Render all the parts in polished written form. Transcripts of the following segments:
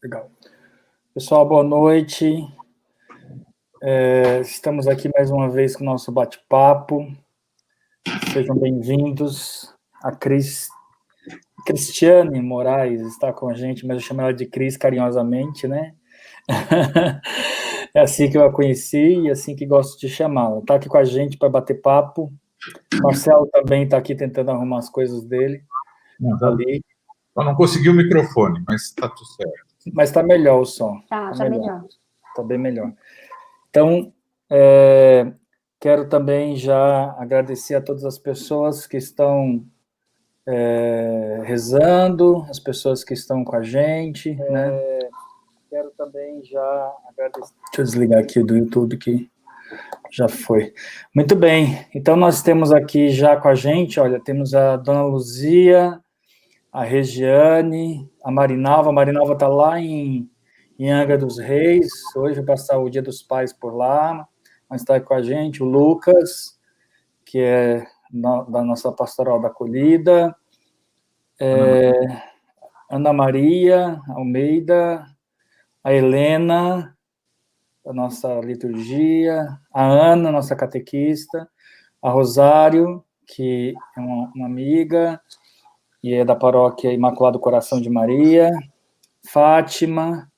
Legal. Pessoal, boa noite. Estamos aqui mais uma vez com o nosso bate-papo. Sejam bem-vindos. A Cristiane Moraes está com a gente, mas eu chamo ela de Cris carinhosamente, né? É assim que eu a conheci e assim que gosto de chamá-la. Está aqui com a gente para bater papo. Marcelo também está aqui tentando arrumar as coisas dele. Ali. Eu não consegui o microfone, mas está tudo certo. Mas está melhor o som. Tá melhor. Está bem melhor. Então, quero também já agradecer a todas as pessoas que estão rezando, as pessoas que estão com a gente, né? Quero também já agradecer... Deixa eu desligar aqui do YouTube, que já foi. Muito bem, então nós temos aqui já com a gente, olha, temos a Dona Luzia, a Regiane, a Marinalva. A Marinalva está lá em Angra dos Reis, hoje vai passar o Dia dos Pais por lá, mas está com a gente o Lucas, que é da nossa Pastoral da Acolhida, Ana Maria Almeida, a Helena, da nossa liturgia, a Ana, nossa catequista, a Rosário, que é uma amiga, e é da paróquia Imaculado Coração de Maria, Fátima,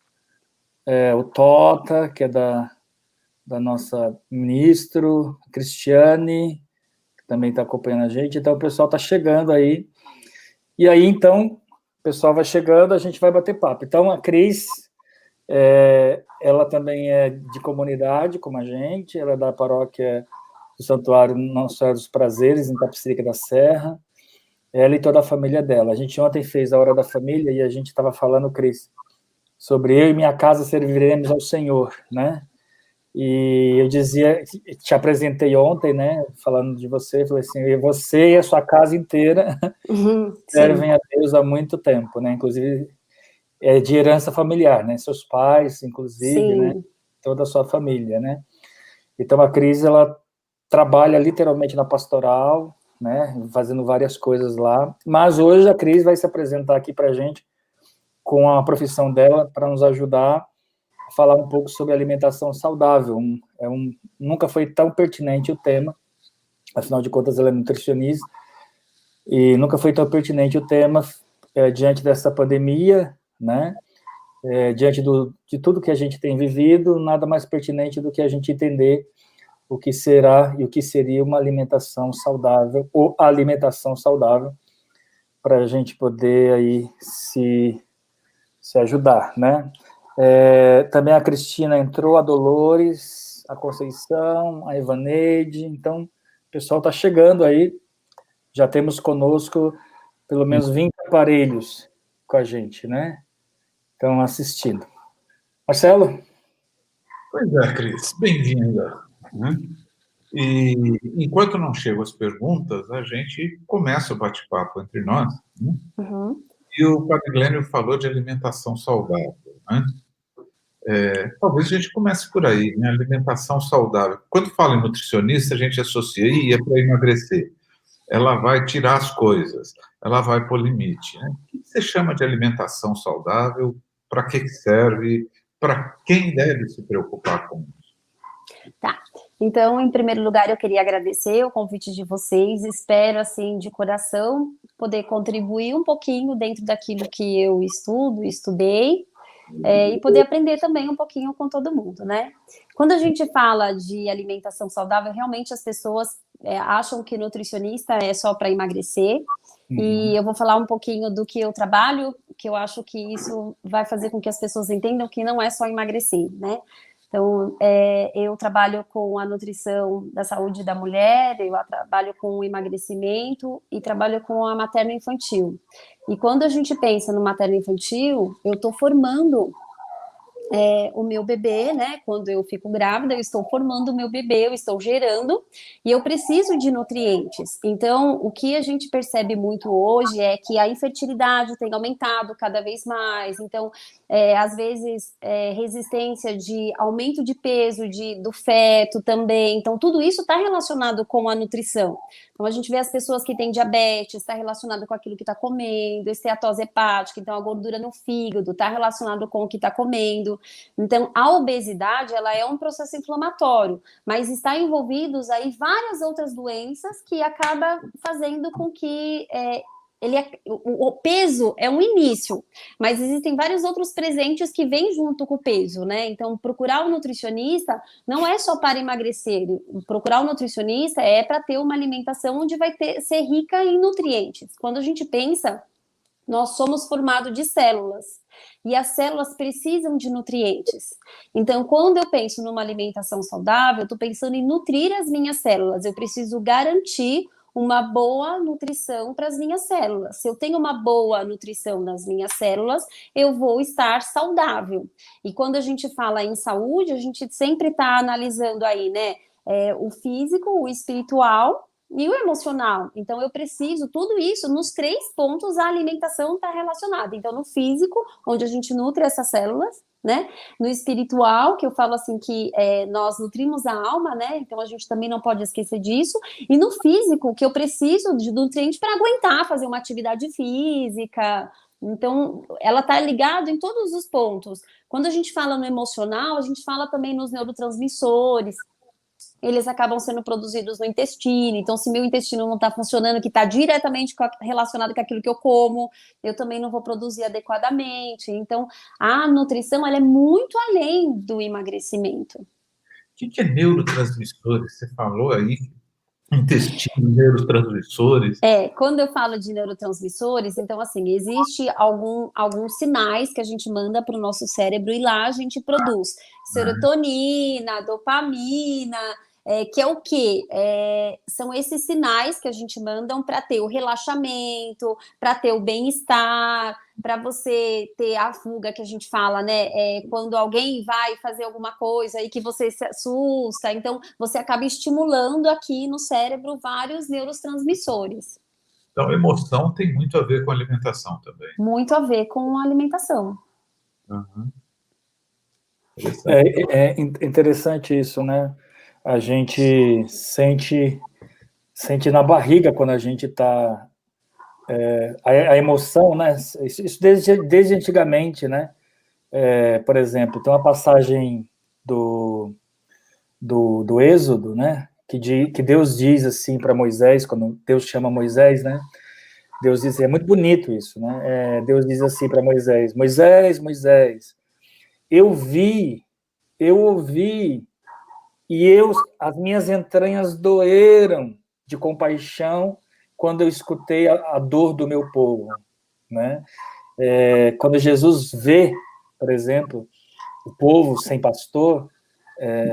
o Tota, que é da nossa ministro, Cristiane, que também está acompanhando a gente. Então, o pessoal está chegando aí. E aí, então, o pessoal vai chegando, a gente vai bater papo. Então, a Cris, ela também é de comunidade, como a gente, ela é da paróquia do Santuário Nossa Senhora dos Prazeres, em Tapicerica da Serra, ela e toda a família dela. A gente ontem fez a Hora da Família e a gente estava falando, Cris, sobre eu e minha casa serviremos ao Senhor, né? E eu dizia, te apresentei ontem, né, falando de você, falei assim, você e a sua casa inteira servem a Deus há muito tempo, né, inclusive é de herança familiar, né, seus pais, inclusive, sim, né, toda a sua família, né. Então a Cris, ela trabalha literalmente na pastoral, né, fazendo várias coisas lá, mas hoje a Cris vai se apresentar aqui para a gente com a profissão dela, para nos ajudar a falar um pouco sobre alimentação saudável. Nunca foi tão pertinente o tema, afinal de contas ela é nutricionista, e nunca foi tão pertinente o tema diante dessa pandemia, né, diante de tudo que a gente tem vivido, nada mais pertinente do que a gente entender o que será e o que seria uma alimentação saudável, ou alimentação saudável, para a gente poder aí se ajudar, né? Também a Cristina entrou, a Dolores, a Conceição, a Ivaneide, então o pessoal está chegando aí, já temos conosco pelo menos 20 aparelhos com a gente, né? Então, assistindo. Marcelo? Pois é, Cris, bem-vinda. E enquanto não chegam as perguntas, a gente começa o bate-papo entre nós. Né? E o Padre Glênio falou de alimentação saudável. Né? Talvez a gente comece por aí, né? Alimentação saudável. Quando fala em nutricionista, a gente associa, é para emagrecer. Ela vai tirar as coisas, ela vai pôr limite. Né? O que você chama de alimentação saudável? Para que serve? Para quem deve se preocupar com isso? Tá. Então, em primeiro lugar, eu queria agradecer o convite de vocês. Espero, assim, de coração, poder contribuir um pouquinho dentro daquilo que eu estudei, e poder aprender também um pouquinho com todo mundo, né? Quando a gente fala de alimentação saudável, realmente as pessoas acham que nutricionista é só para emagrecer, e eu vou falar um pouquinho do que eu trabalho, que eu acho que isso vai fazer com que as pessoas entendam que não é só emagrecer, né? Então, eu trabalho com a nutrição da saúde da mulher, eu trabalho com o emagrecimento e trabalho com a materno-infantil. E quando a gente pensa no materno-infantil, eu estou formando o meu bebê, né? Quando eu fico grávida, eu estou formando o meu bebê, eu estou gerando, e eu preciso de nutrientes. Então, o que a gente percebe muito hoje é que a infertilidade tem aumentado cada vez mais. Então, às vezes, resistência de aumento de peso do feto também. Então, tudo isso está relacionado com a nutrição. Então, a gente vê as pessoas que têm diabetes, está relacionado com aquilo que está comendo, esteatose hepática, então a gordura no fígado está relacionado com o que está comendo. Então, a obesidade, ela é um processo inflamatório, mas está envolvidos aí várias outras doenças que acaba fazendo com que o peso é um início, mas existem vários outros presentes que vêm junto com o peso, né? Então, procurar um nutricionista não é só para emagrecer. Procurar um nutricionista é para ter uma alimentação onde vai ser rica em nutrientes. Quando a gente pensa, nós somos formados de células. E as células precisam de nutrientes. Então, quando eu penso numa alimentação saudável, eu estou pensando em nutrir as minhas células. Eu preciso garantir uma boa nutrição para as minhas células. Se eu tenho uma boa nutrição nas minhas células, eu vou estar saudável. E quando a gente fala em saúde, a gente sempre está analisando aí, né? O físico, o espiritual e o emocional. Então, eu preciso, tudo isso, nos 3 pontos, a alimentação está relacionada. Então, no físico, onde a gente nutre essas células, né? No espiritual, que eu falo assim que nós nutrimos a alma, né? Então a gente também não pode esquecer disso. E no físico, que eu preciso de nutrientes para aguentar fazer uma atividade física. Então, ela está ligada em todos os pontos. Quando a gente fala no emocional, a gente fala também nos neurotransmissores. Eles acabam sendo produzidos no intestino. Então, se meu intestino não está funcionando, que está diretamente relacionado com aquilo que eu como, eu também não vou produzir adequadamente. Então, a nutrição, ela é muito além do emagrecimento. O que é neurotransmissores? Você falou aí, intestino, neurotransmissores. Quando eu falo de neurotransmissores, então, assim, existe alguns sinais que a gente manda para o nosso cérebro e lá a gente produz serotonina, dopamina, que é o quê? São esses sinais que a gente manda para ter o relaxamento, para ter o bem-estar, para você ter a fuga que a gente fala, né? Quando alguém vai fazer alguma coisa e que você se assusta, então você acaba estimulando aqui no cérebro vários neurotransmissores. Então, emoção tem muito a ver com alimentação também. Muito a ver com a alimentação. Uhum. É interessante isso, né? A gente sente na barriga quando a gente está... a emoção, né? Isso desde antigamente, né? Por exemplo, tem uma passagem do Êxodo, né? Que Deus diz assim para Moisés, quando Deus chama Moisés, né? Deus diz, é muito bonito isso, né? Deus diz assim para Moisés: Moisés, Moisés, eu ouvi, e as minhas entranhas doeram de compaixão quando eu escutei a dor do meu povo, né? Quando Jesus vê, por exemplo, o povo sem pastor,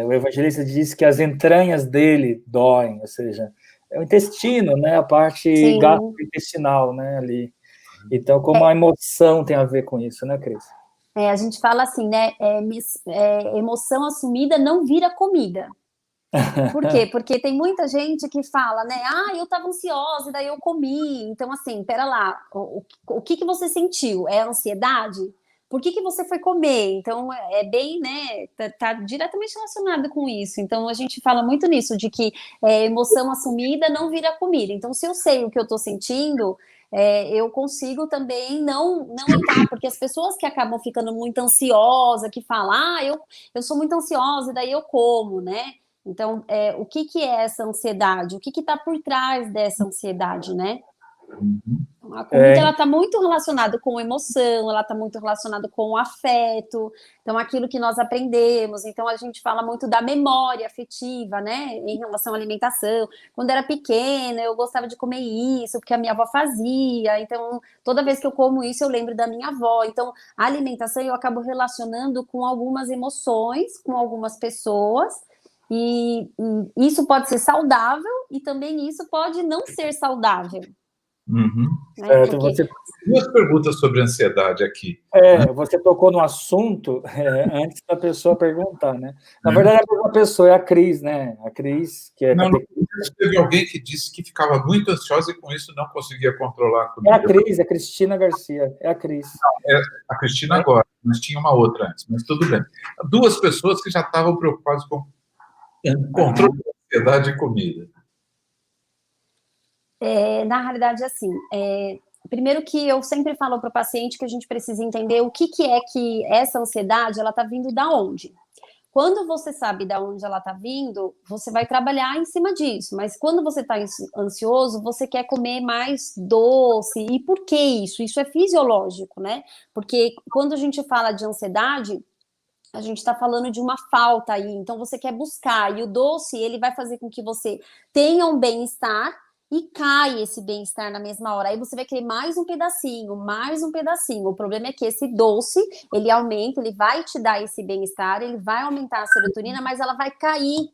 o evangelista diz que as entranhas dele doem, ou seja, é o intestino, né? A parte gastrointestinal, né? Ali. Então, como a emoção tem a ver com isso, né, Cris? A gente fala assim, né? Emoção assumida não vira comida. Por quê? Porque tem muita gente que fala, né? Eu estava ansiosa e daí eu comi. Então, assim, pera lá, o que você sentiu? É ansiedade? Por que você foi comer? Então, é bem, né? Tá diretamente relacionado com isso. Então, a gente fala muito nisso, de que emoção assumida não vira comida. Então, se eu sei o que eu estou sentindo, eu consigo também não entrar, porque as pessoas que acabam ficando muito ansiosas, que falam, eu sou muito ansiosa e daí eu como, né? Então, o que é essa ansiedade? O que está por trás dessa ansiedade, né? A comida, ela está muito relacionada com emoção, ela está muito relacionada com o afeto, então aquilo que nós aprendemos. Então, a gente fala muito da memória afetiva, né, em relação à alimentação. Quando era pequena, eu gostava de comer isso, porque a minha avó fazia, então, toda vez que eu como isso, eu lembro da minha avó. Então, a alimentação eu acabo relacionando com algumas emoções, com algumas pessoas, e isso pode ser saudável, e também isso pode não ser saudável. Né? Porque... Você... Duas perguntas sobre ansiedade aqui. Você tocou no assunto antes da pessoa perguntar, né? Na verdade, a mesma pessoa é a Cris, né? A Cris, que é... Não, teve alguém que disse que ficava muito ansiosa e com isso não conseguia controlar a comida. É a Cris, é a Cristina Garcia, é a Cris. Não, é a Cristina agora, mas tinha uma outra antes, mas tudo bem. Duas pessoas que já estavam preocupadas com controle da ansiedade e comida. Na realidade, assim, primeiro que eu sempre falo para o paciente que a gente precisa entender o que é que essa ansiedade, ela está vindo da onde. Quando você sabe de onde ela está vindo, você vai trabalhar em cima disso. Mas quando você está ansioso, você quer comer mais doce. E por que isso? Isso é fisiológico, né? Porque quando a gente fala de ansiedade, a gente está falando de uma falta aí. Então você quer buscar. E o doce, ele vai fazer com que você tenha um bem-estar e cai esse bem-estar na mesma hora. Aí você vai querer mais um pedacinho, mais um pedacinho. O problema é que esse doce, ele aumenta, ele vai te dar esse bem-estar, ele vai aumentar a serotonina, mas ela vai cair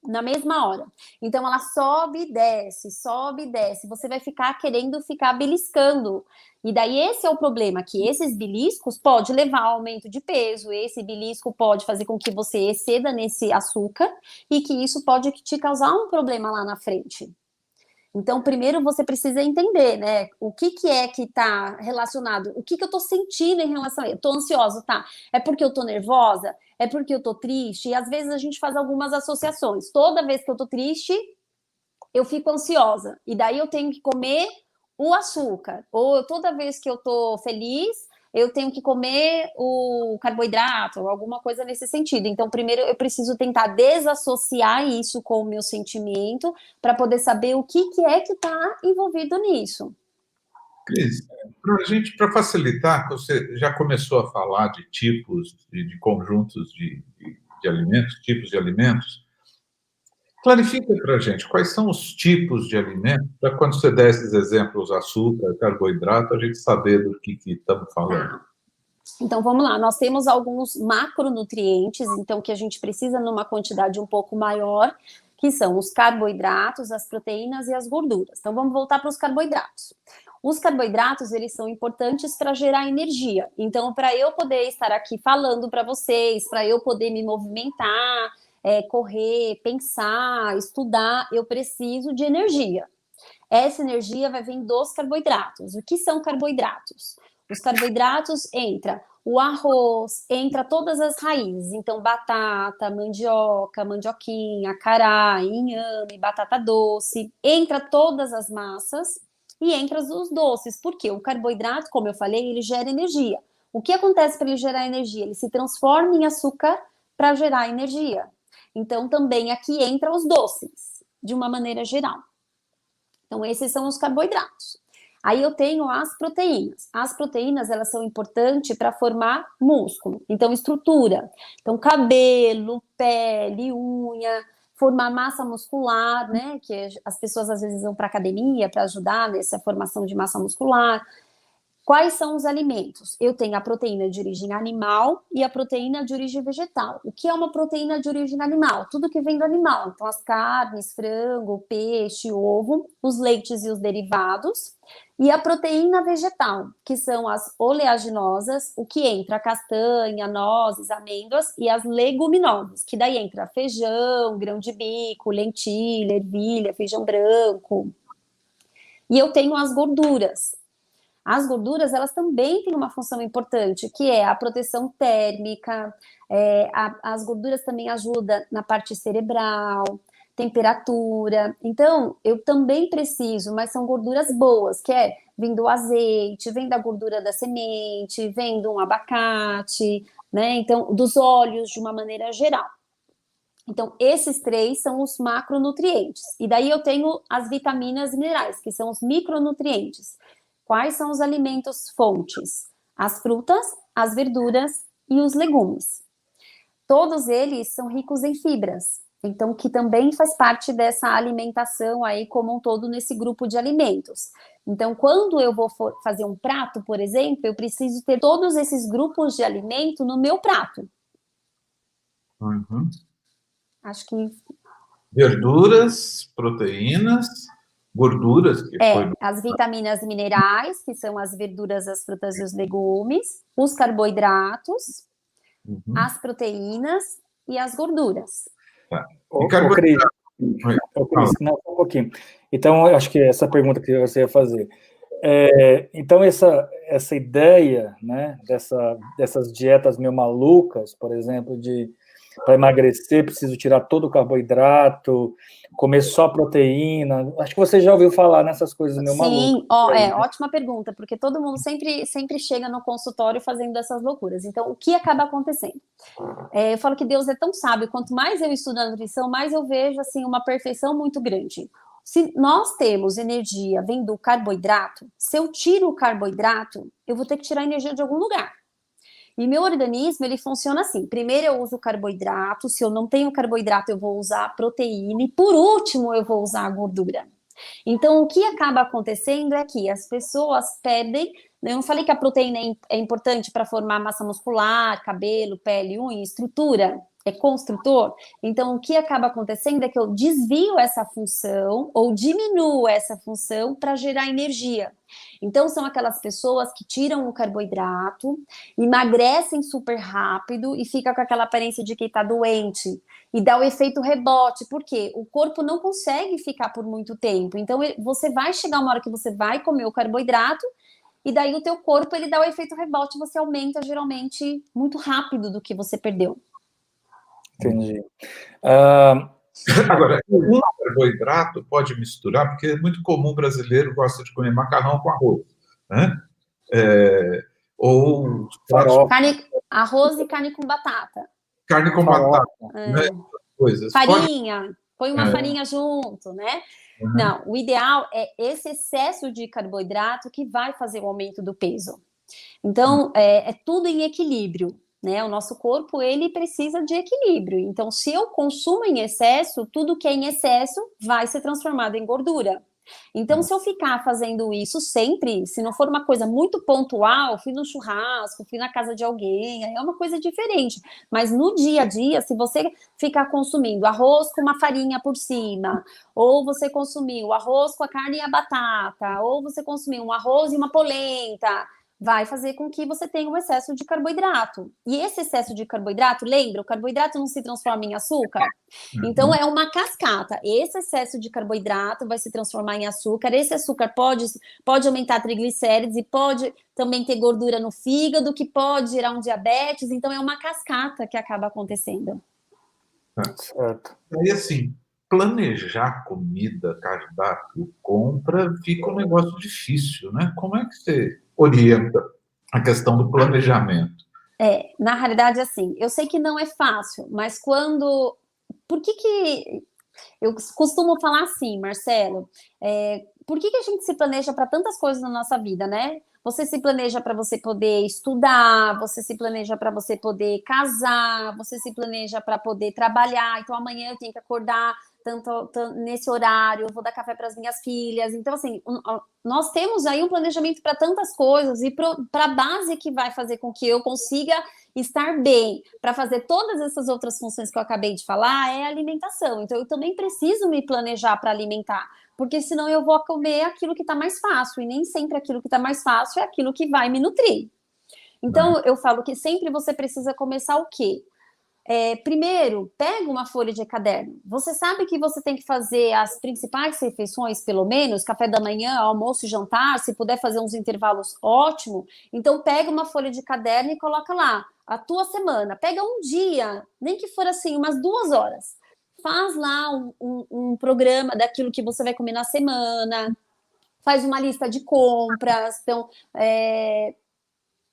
na mesma hora. Então ela sobe e desce, sobe e desce. Você vai ficar querendo ficar beliscando. E daí esse é o problema, que esses beliscos pode levar ao aumento de peso, esse belisco pode fazer com que você exceda nesse açúcar e que isso pode te causar um problema lá na frente. Então, primeiro você precisa entender, né? O que é que está relacionado, o que eu estou sentindo em relação a isso. Estou ansiosa, tá? É porque eu estou nervosa? É porque eu estou triste? E às vezes a gente faz algumas associações. Toda vez que eu estou triste, eu fico ansiosa. E daí eu tenho que comer o açúcar. Ou toda vez que eu estou feliz, eu tenho que comer o carboidrato, alguma coisa nesse sentido. Então, primeiro eu preciso tentar desassociar isso com o meu sentimento para poder saber o que é que está envolvido nisso. Cris, para facilitar, você já começou a falar de tipos, de conjuntos de alimentos, tipos de alimentos. Clarifica para a gente quais são os tipos de alimentos, para quando você der esses exemplos, açúcar, carboidrato, a gente saber do que estamos falando. Tá. Então, vamos lá. Nós temos alguns macronutrientes, então, que a gente precisa numa quantidade um pouco maior, que são os carboidratos, as proteínas e as gorduras. Então, vamos voltar para os carboidratos. Os carboidratos, eles são importantes para gerar energia. Então, para eu poder estar aqui falando para vocês, para eu poder me movimentar, correr, pensar, estudar, eu preciso de energia. Essa energia vai vir dos carboidratos. O que são carboidratos? Os carboidratos entra o arroz, entra todas as raízes. Então, batata, mandioca, mandioquinha, acará, inhame, batata doce. Entra todas as massas e entra os doces. Por quê? O carboidrato, como eu falei, ele gera energia. O que acontece para ele gerar energia? Ele se transforma em açúcar para gerar energia. Então, também aqui entra os doces, de uma maneira geral. Então, esses são os carboidratos. Aí eu tenho as proteínas. As proteínas, elas são importantes para formar músculo. Então, estrutura. Então, cabelo, pele, unha, formar massa muscular, né? Que as pessoas às vezes vão para academia para ajudar nessa formação de massa muscular. Quais são os alimentos? Eu tenho a proteína de origem animal e a proteína de origem vegetal. O que é uma proteína de origem animal? Tudo que vem do animal. Então, as carnes, frango, peixe, ovo, os leites e os derivados. E a proteína vegetal, que são as oleaginosas, o que entra castanha, nozes, amêndoas e as leguminosas, que daí entra feijão, grão de bico, lentilha, ervilha, feijão branco. E eu tenho as gorduras. As gorduras, elas também têm uma função importante, que é a proteção térmica, as gorduras também ajudam na parte cerebral, temperatura. Então, eu também preciso, mas são gorduras boas, que vem do azeite, vem da gordura da semente, vem de um abacate, né? Então, dos óleos, de uma maneira geral. Então, esses três são os macronutrientes. E daí eu tenho as vitaminas e minerais, que são os micronutrientes. Quais são os alimentos fontes? As frutas, as verduras e os legumes. Todos eles são ricos em fibras, então que também faz parte dessa alimentação aí como um todo nesse grupo de alimentos. Então, quando eu vou fazer um prato, por exemplo, eu preciso ter todos esses grupos de alimento no meu prato. Uhum. Acho que... Verduras, proteínas, gorduras, que foi... As vitaminas e minerais, que são as verduras, as frutas e os legumes, os carboidratos, as proteínas e as gorduras. Tá. Ô, Cris, não, um pouquinho. Então, eu acho que essa pergunta que você ia fazer. Então, essa ideia, né, dessas dietas meio malucas, por exemplo, para emagrecer, preciso tirar todo o carboidrato, comer só proteína. Acho que você já ouviu falar nessas coisas meio malucas. Sim, ótima pergunta, porque todo mundo sempre chega no consultório fazendo essas loucuras. Então, o que acaba acontecendo? Eu falo que Deus é tão sábio, quanto mais eu estudo a nutrição, mais eu vejo assim, uma perfeição muito grande. Se nós temos energia vindo do carboidrato, se eu tiro o carboidrato, eu vou ter que tirar energia de algum lugar. E meu organismo, ele funciona assim. Primeiro eu uso carboidrato, se eu não tenho carboidrato, eu vou usar proteína, e por último eu vou usar a gordura. Então, o que acaba acontecendo é que as pessoas perdem... Eu não falei que a proteína é importante para formar massa muscular, cabelo, pele, unha, estrutura, é construtor. Então, o que acaba acontecendo é que eu desvio essa função ou diminuo essa função para gerar energia. Então, são aquelas pessoas que tiram o carboidrato, emagrecem super rápido e fica com aquela aparência de que está doente. E dá o efeito rebote, porque o corpo não consegue ficar por muito tempo. Então, você vai chegar uma hora que você vai comer o carboidrato, e daí o teu corpo, ele dá o efeito rebote, você aumenta geralmente muito rápido do que você perdeu. Entendi. Agora, um carboidrato pode misturar, porque é muito comum o brasileiro gosta de comer macarrão com arroz, né? Ou arroz e carne com batata. Carne com batata, né? Coisas. Farinha, põe uma farinha junto, né? Não, o ideal é esse excesso de carboidrato que vai fazer o aumento do peso. Então, é tudo em equilíbrio, né? O nosso corpo, ele precisa de equilíbrio. Então, se eu consumo em excesso, tudo que é em excesso vai ser transformado em gordura. Então, se eu ficar fazendo isso sempre, se não for uma coisa muito pontual, fui no churrasco, fui na casa de alguém, aí é uma coisa diferente. Mas no dia a dia, se você ficar consumindo arroz com uma farinha por cima, ou você consumir o arroz com a carne e a batata, ou você consumir um arroz e uma polenta, vai fazer com que você tenha um excesso de carboidrato. E esse excesso de carboidrato, lembra, o carboidrato não se transforma em açúcar? Então, é uma cascata. Esse excesso de carboidrato vai se transformar em açúcar. Esse açúcar pode aumentar triglicérides e pode também ter gordura no fígado, que pode gerar um diabetes. Então, é uma cascata que acaba acontecendo. Certo. E assim, planejar comida, cardápio, compra, fica um negócio difícil, né? Como é que você orienta a questão do planejamento? Na realidade, assim, eu sei que não é fácil, mas quando... Por que eu costumo falar assim, Marcelo? Por que a gente se planeja para tantas coisas na nossa vida, né? Você se planeja para você poder estudar, você se planeja para você poder casar, você se planeja para poder trabalhar. Então, amanhã eu tenho que acordar tanto nesse horário, eu vou dar café para as minhas filhas. Então, assim, nós temos aí um planejamento para tantas coisas e para a base que vai fazer com que eu consiga estar bem, para fazer todas essas outras funções que eu acabei de falar, é a alimentação. Então, eu também preciso me planejar para alimentar, porque senão eu vou comer aquilo que está mais fácil, e nem sempre aquilo que está mais fácil é aquilo que vai me nutrir. Então, eu falo que sempre você precisa começar o quê? Primeiro, pega uma folha de caderno. Você sabe que você tem que fazer as principais refeições, pelo menos, café da manhã, almoço e jantar, se puder fazer uns intervalos, ótimo. Então, pega uma folha de caderno e coloca lá a tua semana. Pega um dia, nem que for assim, umas 2 horas. Faz lá um programa daquilo que você vai comer na semana. Faz uma lista de compras. Então,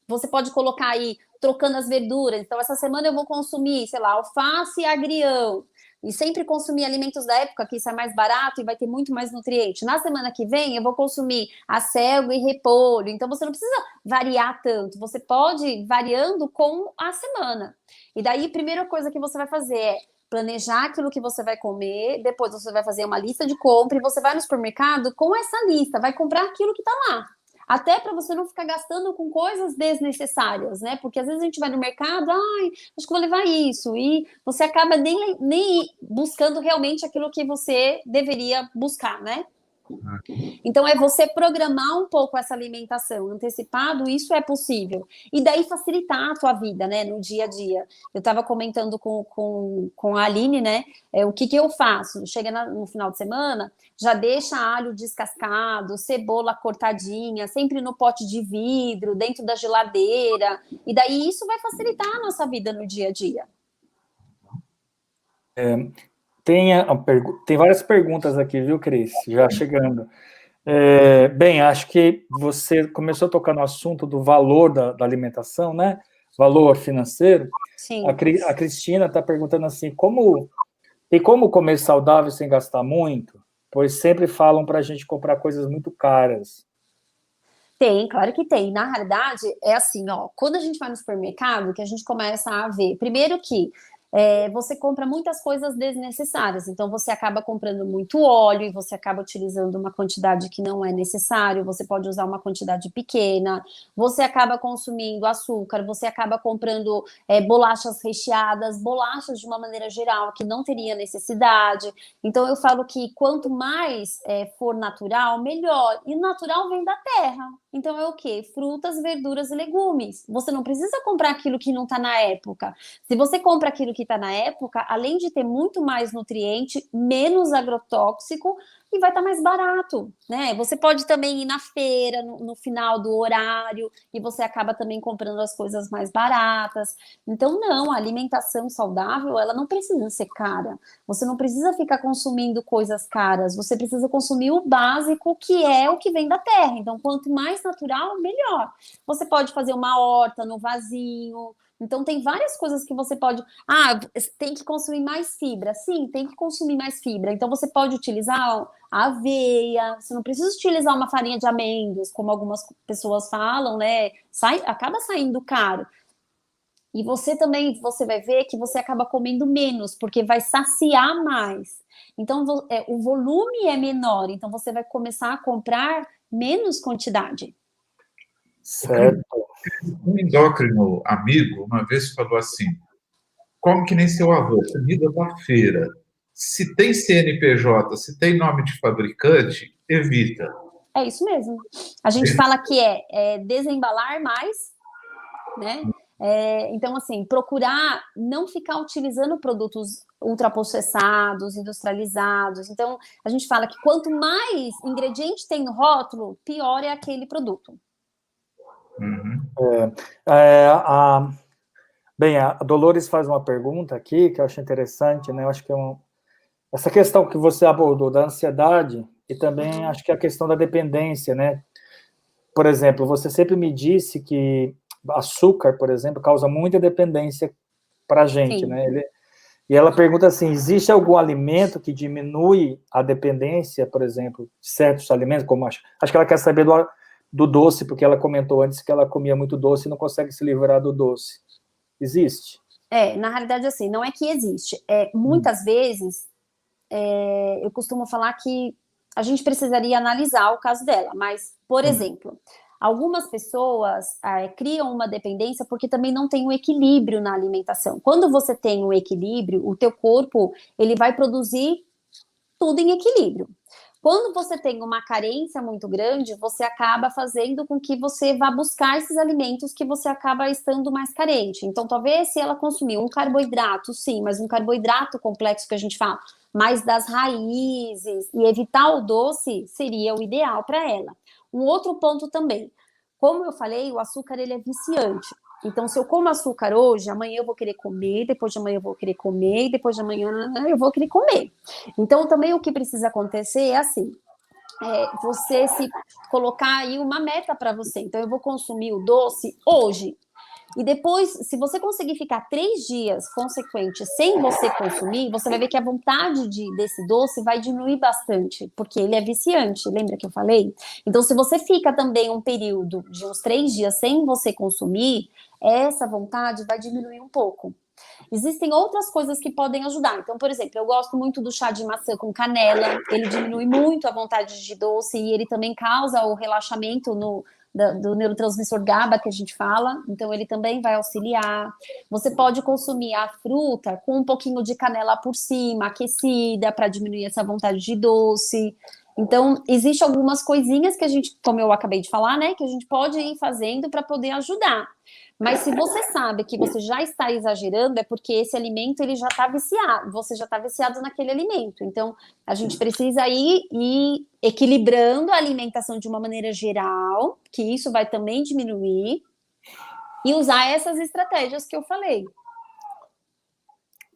você pode colocar aí, trocando as verduras. Então, essa semana eu vou consumir, sei lá, alface e agrião. E sempre consumir alimentos da época, que isso é mais barato e vai ter muito mais nutriente. Na semana que vem, eu vou consumir acelga e repolho. Então, você não precisa variar tanto. Você pode ir variando com a semana. E daí, a primeira coisa que você vai fazer é planejar aquilo que você vai comer. Depois, você vai fazer uma lista de compra e você vai no supermercado com essa lista. Vai comprar aquilo que está lá. Até para você não ficar gastando com coisas desnecessárias, né? Porque às vezes a gente vai no mercado, acho que vou levar isso, e você acaba nem buscando realmente aquilo que você deveria buscar, né? Então, é você programar um pouco essa alimentação antecipado, isso é possível. E daí facilitar a tua vida, né, no dia a dia. Eu estava comentando com a Aline, né, o que eu faço? Chega no final de semana, já deixa alho descascado, cebola cortadinha, sempre no pote de vidro, dentro da geladeira. E daí isso vai facilitar a nossa vida no dia a dia. Tem várias perguntas aqui, viu, Cris? Já chegando. Bem, acho que você começou a tocar no assunto do valor da alimentação, né? Valor financeiro. Sim. A Cristina está perguntando assim, como comer saudável sem gastar muito? Pois sempre falam para a gente comprar coisas muito caras. Tem, claro que tem. Na realidade, é assim, ó, quando a gente vai no supermercado, que a gente começa a ver, primeiro que você compra muitas coisas desnecessárias, então você acaba comprando muito óleo e você acaba utilizando uma quantidade que não é necessário, você pode usar uma quantidade pequena, você acaba consumindo açúcar, você acaba comprando bolachas recheadas, bolachas de uma maneira geral que não teria necessidade. Então eu falo que quanto mais for natural, melhor. E o natural vem da terra. Então é o quê? Frutas, verduras e legumes. Você não precisa comprar aquilo que não está na época. Se você compra aquilo que está na época, além de ter muito mais nutriente, menos agrotóxico e vai estar mais barato, né? Você pode também ir na feira no final do horário e você acaba também comprando as coisas mais baratas. Então, não, a alimentação saudável, ela não precisa ser cara. Você não precisa ficar consumindo coisas caras, você precisa consumir o básico, que é o que vem da terra. Então, quanto mais natural, melhor. Você pode fazer uma horta no vasinho. Então, tem várias coisas que você pode... tem que consumir mais fibra. Sim, tem que consumir mais fibra. Então, você pode utilizar a aveia. Você não precisa utilizar uma farinha de amêndoas, como algumas pessoas falam, né? Acaba saindo caro. E você vai ver que você acaba comendo menos, porque vai saciar mais. Então, o volume é menor. Então, você vai começar a comprar menos quantidade. Certo. Um endócrino amigo uma vez falou assim: come que nem seu avô, comida da feira. Se tem CNPJ, se tem nome de fabricante, evita. É isso mesmo. A gente fala que é desembalar mais, né? Então, assim, procurar não ficar utilizando produtos ultraprocessados, industrializados. Então, a gente fala que quanto mais ingrediente tem no rótulo, pior é aquele produto. Uhum. Bem, a Dolores faz uma pergunta aqui que eu acho interessante, né? Eu acho que essa questão que você abordou da ansiedade e também acho que a questão da dependência, né? Por exemplo, você sempre me disse que açúcar, por exemplo, causa muita dependência para a gente, né? E ela pergunta assim, existe algum alimento que diminui a dependência, por exemplo, de certos alimentos, como acho que ela quer saber do doce, porque ela comentou antes que ela comia muito doce e não consegue se livrar do doce. Existe? Na realidade, assim, não é que existe. Muitas vezes, eu costumo falar que a gente precisaria analisar o caso dela, mas, por exemplo, algumas pessoas criam uma dependência porque também não tem um equilíbrio na alimentação. Quando você tem um equilíbrio, o teu corpo, ele vai produzir tudo em equilíbrio. Quando você tem uma carência muito grande, você acaba fazendo com que você vá buscar esses alimentos que você acaba estando mais carente. Então, talvez se ela consumir um carboidrato, sim, mas um carboidrato complexo que a gente fala, mais das raízes, e evitar o doce seria o ideal para ela. Um outro ponto também, como eu falei, o açúcar ele é viciante. Então, se eu como açúcar hoje, amanhã eu vou querer comer, depois de amanhã eu vou querer comer, e depois de amanhã eu vou querer comer. Então, também o que precisa acontecer é assim, você se colocar aí uma meta para você. Então, eu vou consumir o doce hoje. E depois, se você conseguir ficar 3 dias consequentes sem você consumir, você vai ver que a vontade desse doce vai diminuir bastante, porque ele é viciante, lembra que eu falei? Então, se você fica também um período de uns 3 dias sem você consumir, essa vontade vai diminuir um pouco. Existem outras coisas que podem ajudar. Então, por exemplo, eu gosto muito do chá de maçã com canela. Ele diminui muito a vontade de doce e ele também causa o relaxamento do neurotransmissor GABA que a gente fala. Então, ele também vai auxiliar. Você pode consumir a fruta com um pouquinho de canela por cima, aquecida, para diminuir essa vontade de doce. Então, existem algumas coisinhas que a gente, como eu acabei de falar, né, que a gente pode ir fazendo para poder ajudar. Mas se você sabe que você já está exagerando, é porque esse alimento ele já está viciado, você já está viciado naquele alimento. Então, a gente precisa ir equilibrando a alimentação de uma maneira geral, que isso vai também diminuir, e usar essas estratégias que eu falei.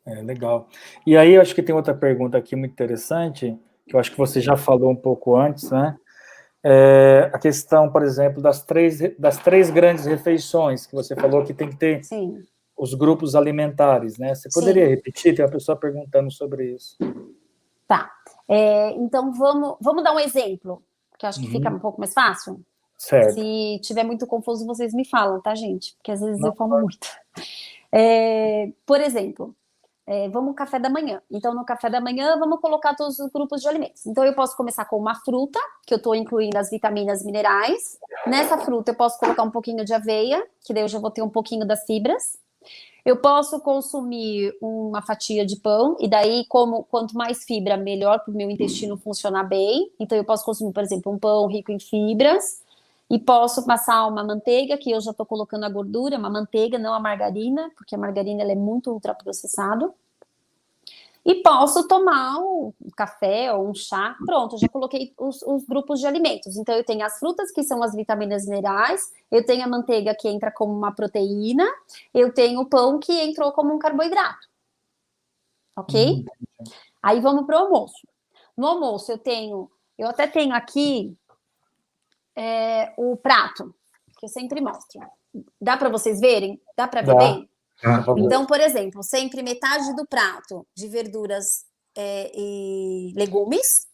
Legal. E aí, eu acho que tem outra pergunta aqui muito interessante, que eu acho que você já falou um pouco antes, né? A questão, por exemplo, das três grandes refeições, que você falou que tem que ter Sim. os grupos alimentares, né? Você poderia repetir? Tem uma pessoa perguntando sobre isso. Tá. Então, vamos dar um exemplo, que eu acho que fica um pouco mais fácil. Certo. Se tiver muito confuso, vocês me falam, tá, gente? Porque às vezes eu falo muito. Por exemplo, vamos café da manhã. Então, no café da manhã, vamos colocar todos os grupos de alimentos. Então, eu posso começar com uma fruta, que eu estou incluindo as vitaminas minerais. Nessa fruta, eu posso colocar um pouquinho de aveia, que daí eu já vou ter um pouquinho das fibras. Eu posso consumir uma fatia de pão, e daí, quanto mais fibra, melhor para o meu intestino funcionar bem. Então, eu posso consumir, por exemplo, um pão rico em fibras. E posso passar uma manteiga, que eu já estou colocando a gordura, uma manteiga, não a margarina, porque a margarina ela é muito ultraprocessado. E posso tomar um café ou um chá. Pronto, já coloquei os grupos de alimentos. Então, eu tenho as frutas, que são as vitaminas minerais. Eu tenho a manteiga, que entra como uma proteína. Eu tenho o pão, que entrou como um carboidrato. Ok? Aí, vamos para o almoço. No almoço, eu até tenho aqui o prato, que eu sempre mostro. Dá para vocês verem? Dá para ver bem? Então, por exemplo, sempre metade do prato de verduras e legumes,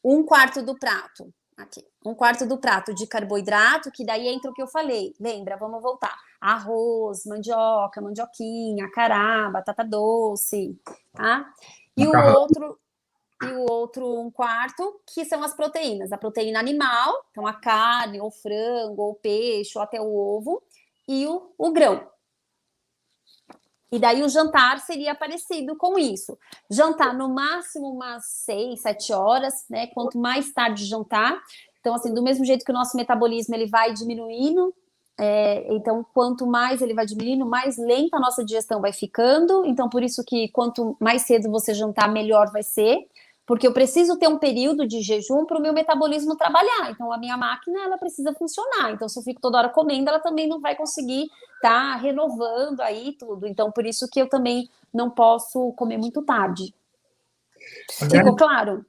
um quarto do prato, aqui, um quarto do prato de carboidrato, que daí entra o que eu falei. Lembra? Vamos voltar. Arroz, mandioca, mandioquinha, acará, batata doce, tá? E o outro um quarto, que são as proteínas. A proteína animal, então a carne, ou frango, ou peixe, ou até o ovo, e o grão. E daí o jantar seria parecido com isso. Jantar no máximo umas 6, 7 horas, né? Quanto mais tarde jantar. Então, assim, do mesmo jeito que o nosso metabolismo ele vai diminuindo, então, quanto mais ele vai diminuindo, mais lenta a nossa digestão vai ficando. Então, por isso que quanto mais cedo você jantar, melhor vai ser. Porque eu preciso ter um período de jejum para o meu metabolismo trabalhar. Então, a minha máquina, ela precisa funcionar. Então, se eu fico toda hora comendo, ela também não vai conseguir estar renovando aí tudo. Então, por isso que eu também não posso comer muito tarde. Ficou claro?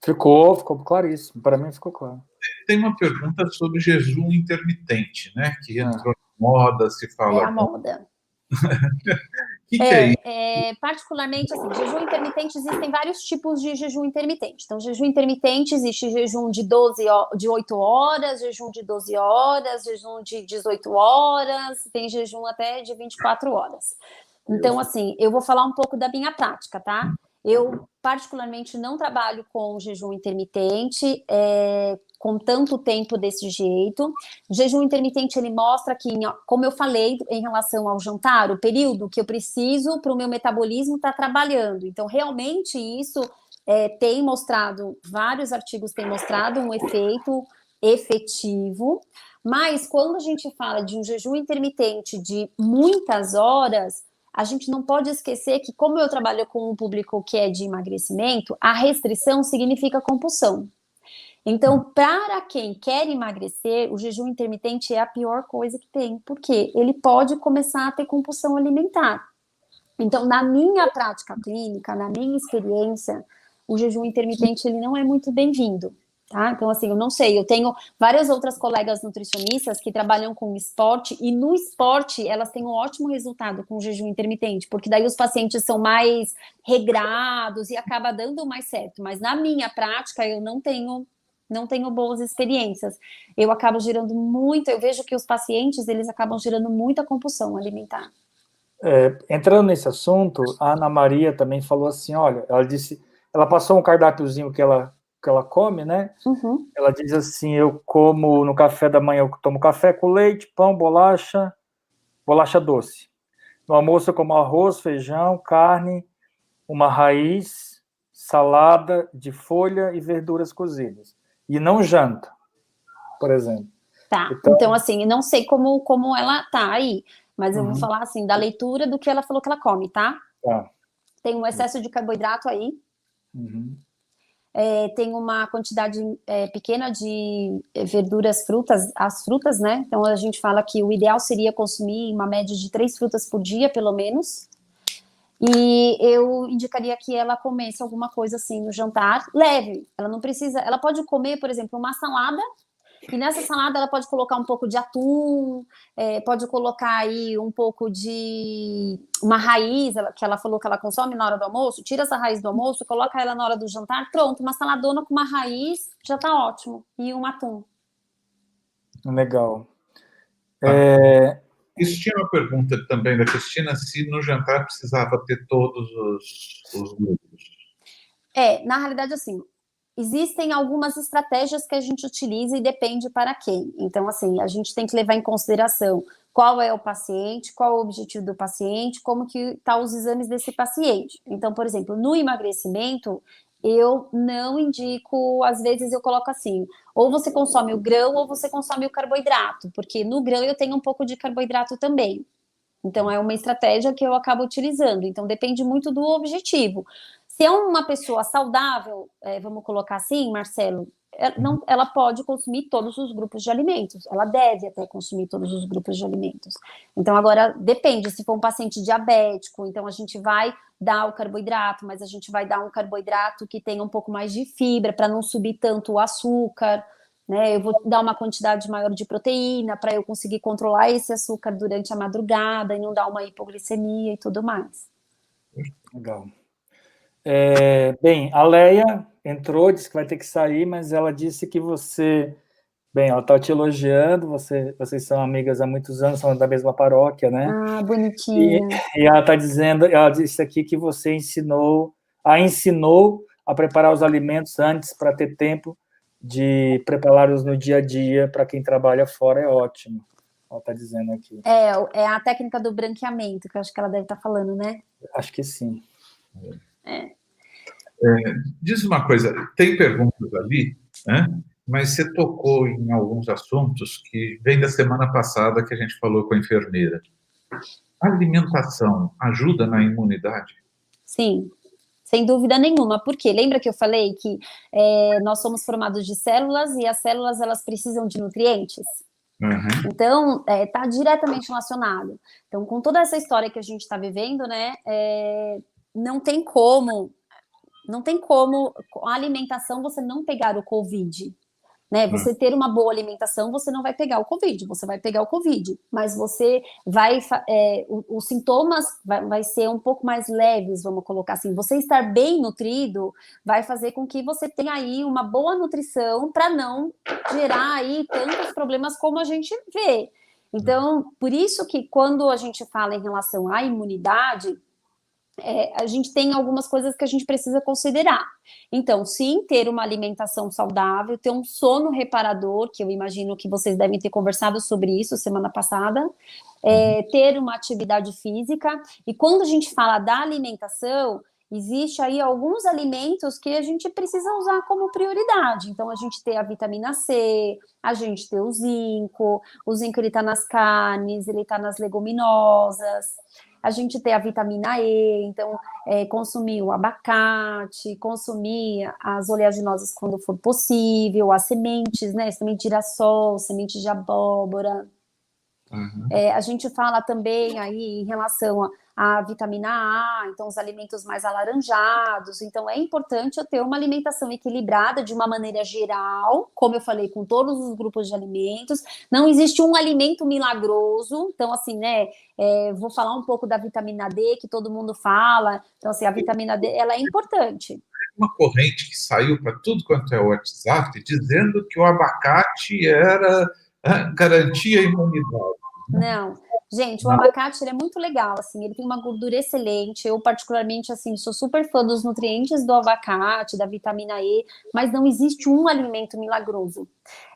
Ficou claríssimo. Para mim, ficou claro. Tem uma pergunta sobre jejum intermitente, né? Que entrou na moda, se fala. É a moda. Que é isso? Particularmente, assim, jejum intermitente, existem vários tipos de jejum intermitente. Então, jejum intermitente, existe jejum de 8 horas, jejum de 12 horas, jejum de 18 horas, tem jejum até de 24 horas. Então, assim, eu vou falar um pouco da minha prática, tá? Eu, particularmente, não trabalho com jejum intermitente, com tanto tempo desse jeito. O jejum intermitente, ele mostra que, como eu falei em relação ao jantar, o período que eu preciso para o meu metabolismo estar trabalhando. Então, realmente, isso tem mostrado, vários artigos têm mostrado um efeito efetivo, mas quando a gente fala de um jejum intermitente de muitas horas, a gente não pode esquecer que, como eu trabalho com um público que é de emagrecimento, a restrição significa compulsão. Então, para quem quer emagrecer, o jejum intermitente é a pior coisa que tem, porque ele pode começar a ter compulsão alimentar. Então, na minha prática clínica, na minha experiência, o jejum intermitente ele não é muito bem-vindo. Tá? Então, assim, eu não sei, eu tenho várias outras colegas nutricionistas que trabalham com esporte, e no esporte elas têm um ótimo resultado com o jejum intermitente, porque daí os pacientes são mais regrados e acaba dando mais certo, mas na minha prática eu não tenho boas experiências. Eu acabo gerando muito, eu vejo que os pacientes, eles acabam gerando muita compulsão alimentar. Entrando nesse assunto, a Ana Maria também falou assim, olha, ela passou um cardápiozinho que ela come, né? Uhum. Ela diz assim, eu como no café da manhã, eu tomo café com leite, pão, bolacha doce. No almoço eu como arroz, feijão, carne, uma raiz, salada de folha e verduras cozidas. E não janta, por exemplo. Tá, então assim, não sei como ela tá aí, mas eu vou falar assim, da leitura do que ela falou que ela come, tá? Tá. Tem um excesso de carboidrato aí. Tem uma quantidade pequena de verduras, frutas, as frutas, né? Então a gente fala que o ideal seria consumir uma média de 3 frutas por dia, pelo menos. E eu indicaria que ela comesse alguma coisa assim no jantar, leve. Ela não precisa, ela pode comer, por exemplo, uma salada. E nessa salada ela pode colocar um pouco de atum, pode colocar aí um pouco de uma raiz, que ela falou que ela consome na hora do almoço, tira essa raiz do almoço, coloca ela na hora do jantar, pronto, uma saladona com uma raiz, já tá ótimo. E um atum. Legal. Isso tinha uma pergunta também da Cristina, se no jantar precisava ter todos os grupos. Na realidade, assim, existem algumas estratégias que a gente utiliza e depende para quem. Então, assim, a gente tem que levar em consideração qual é o paciente, qual é o objetivo do paciente, como que estão os exames desse paciente. Então, por exemplo, no emagrecimento, eu não indico, às vezes eu coloco assim, ou você consome o grão ou você consome o carboidrato, porque no grão eu tenho um pouco de carboidrato também. Então, é uma estratégia que eu acabo utilizando. Então, depende muito do objetivo. Se é uma pessoa saudável, vamos colocar assim, Marcelo, ela pode consumir todos os grupos de alimentos. Ela deve até consumir todos os grupos de alimentos. Então, agora, depende. Se for um paciente diabético, então a gente vai dar o carboidrato, mas a gente vai dar um carboidrato que tenha um pouco mais de fibra, para não subir tanto o açúcar, né? Eu vou dar uma quantidade maior de proteína, para eu conseguir controlar esse açúcar durante a madrugada e não dar uma hipoglicemia e tudo mais. Legal. Bem, a Leia entrou, disse que vai ter que sair, mas ela disse que você... Bem, ela está te elogiando, vocês são amigas há muitos anos, são da mesma paróquia, né? Ah, bonitinha. E ela está dizendo, ela disse aqui que você ensinou a preparar os alimentos antes para ter tempo de prepará-los no dia a dia, para quem trabalha fora, é ótimo. Ela está dizendo aqui. É a técnica do branqueamento, que eu acho que ela deve estar falando, né? Acho que sim. Diz uma coisa, tem perguntas ali, né? Mas você tocou em alguns assuntos que vem da semana passada que a gente falou com a enfermeira. A alimentação ajuda na imunidade? Sim, sem dúvida nenhuma. Por quê? Lembra que eu falei que nós somos formados de células e as células elas precisam de nutrientes? Então, está diretamente relacionado. Então, com toda essa história que a gente está vivendo, né, não tem como com a alimentação você não pegar o Covid, né? Você ter uma boa alimentação, você não vai pegar o Covid, você vai pegar o Covid, mas você vai, os sintomas vai ser um pouco mais leves, vamos colocar assim. Você estar bem nutrido vai fazer com que você tenha aí uma boa nutrição para não gerar aí tantos problemas como a gente vê. Então, por isso que quando a gente fala em relação à imunidade, a gente tem algumas coisas que a gente precisa considerar. Então, sim, ter uma alimentação saudável, ter um sono reparador, que eu imagino que vocês devem ter conversado sobre isso semana passada, ter uma atividade física. E quando a gente fala da alimentação, existe aí alguns alimentos que a gente precisa usar como prioridade. Então, a gente tem a vitamina C, a gente tem o zinco ele está nas carnes, ele está nas leguminosas. A gente tem a vitamina E, então consumir o abacate, consumir as oleaginosas quando for possível, as sementes, né? Semente de girassol, semente de abóbora. A gente fala também aí em relação a vitamina A, então os alimentos mais alaranjados. Então é importante eu ter uma alimentação equilibrada de uma maneira geral, como eu falei, com todos os grupos de alimentos. Não existe um alimento milagroso. Então, assim, né, vou falar um pouco da vitamina D, que todo mundo fala. Então, assim, a vitamina D, ela é importante. Uma corrente que saiu para tudo quanto é WhatsApp, dizendo que o abacate era garantia a imunidade. Não, Gente, o abacate, ele é muito legal, assim, ele tem uma gordura excelente, eu particularmente, assim, sou super fã dos nutrientes do abacate, da vitamina E, mas não existe um alimento milagroso.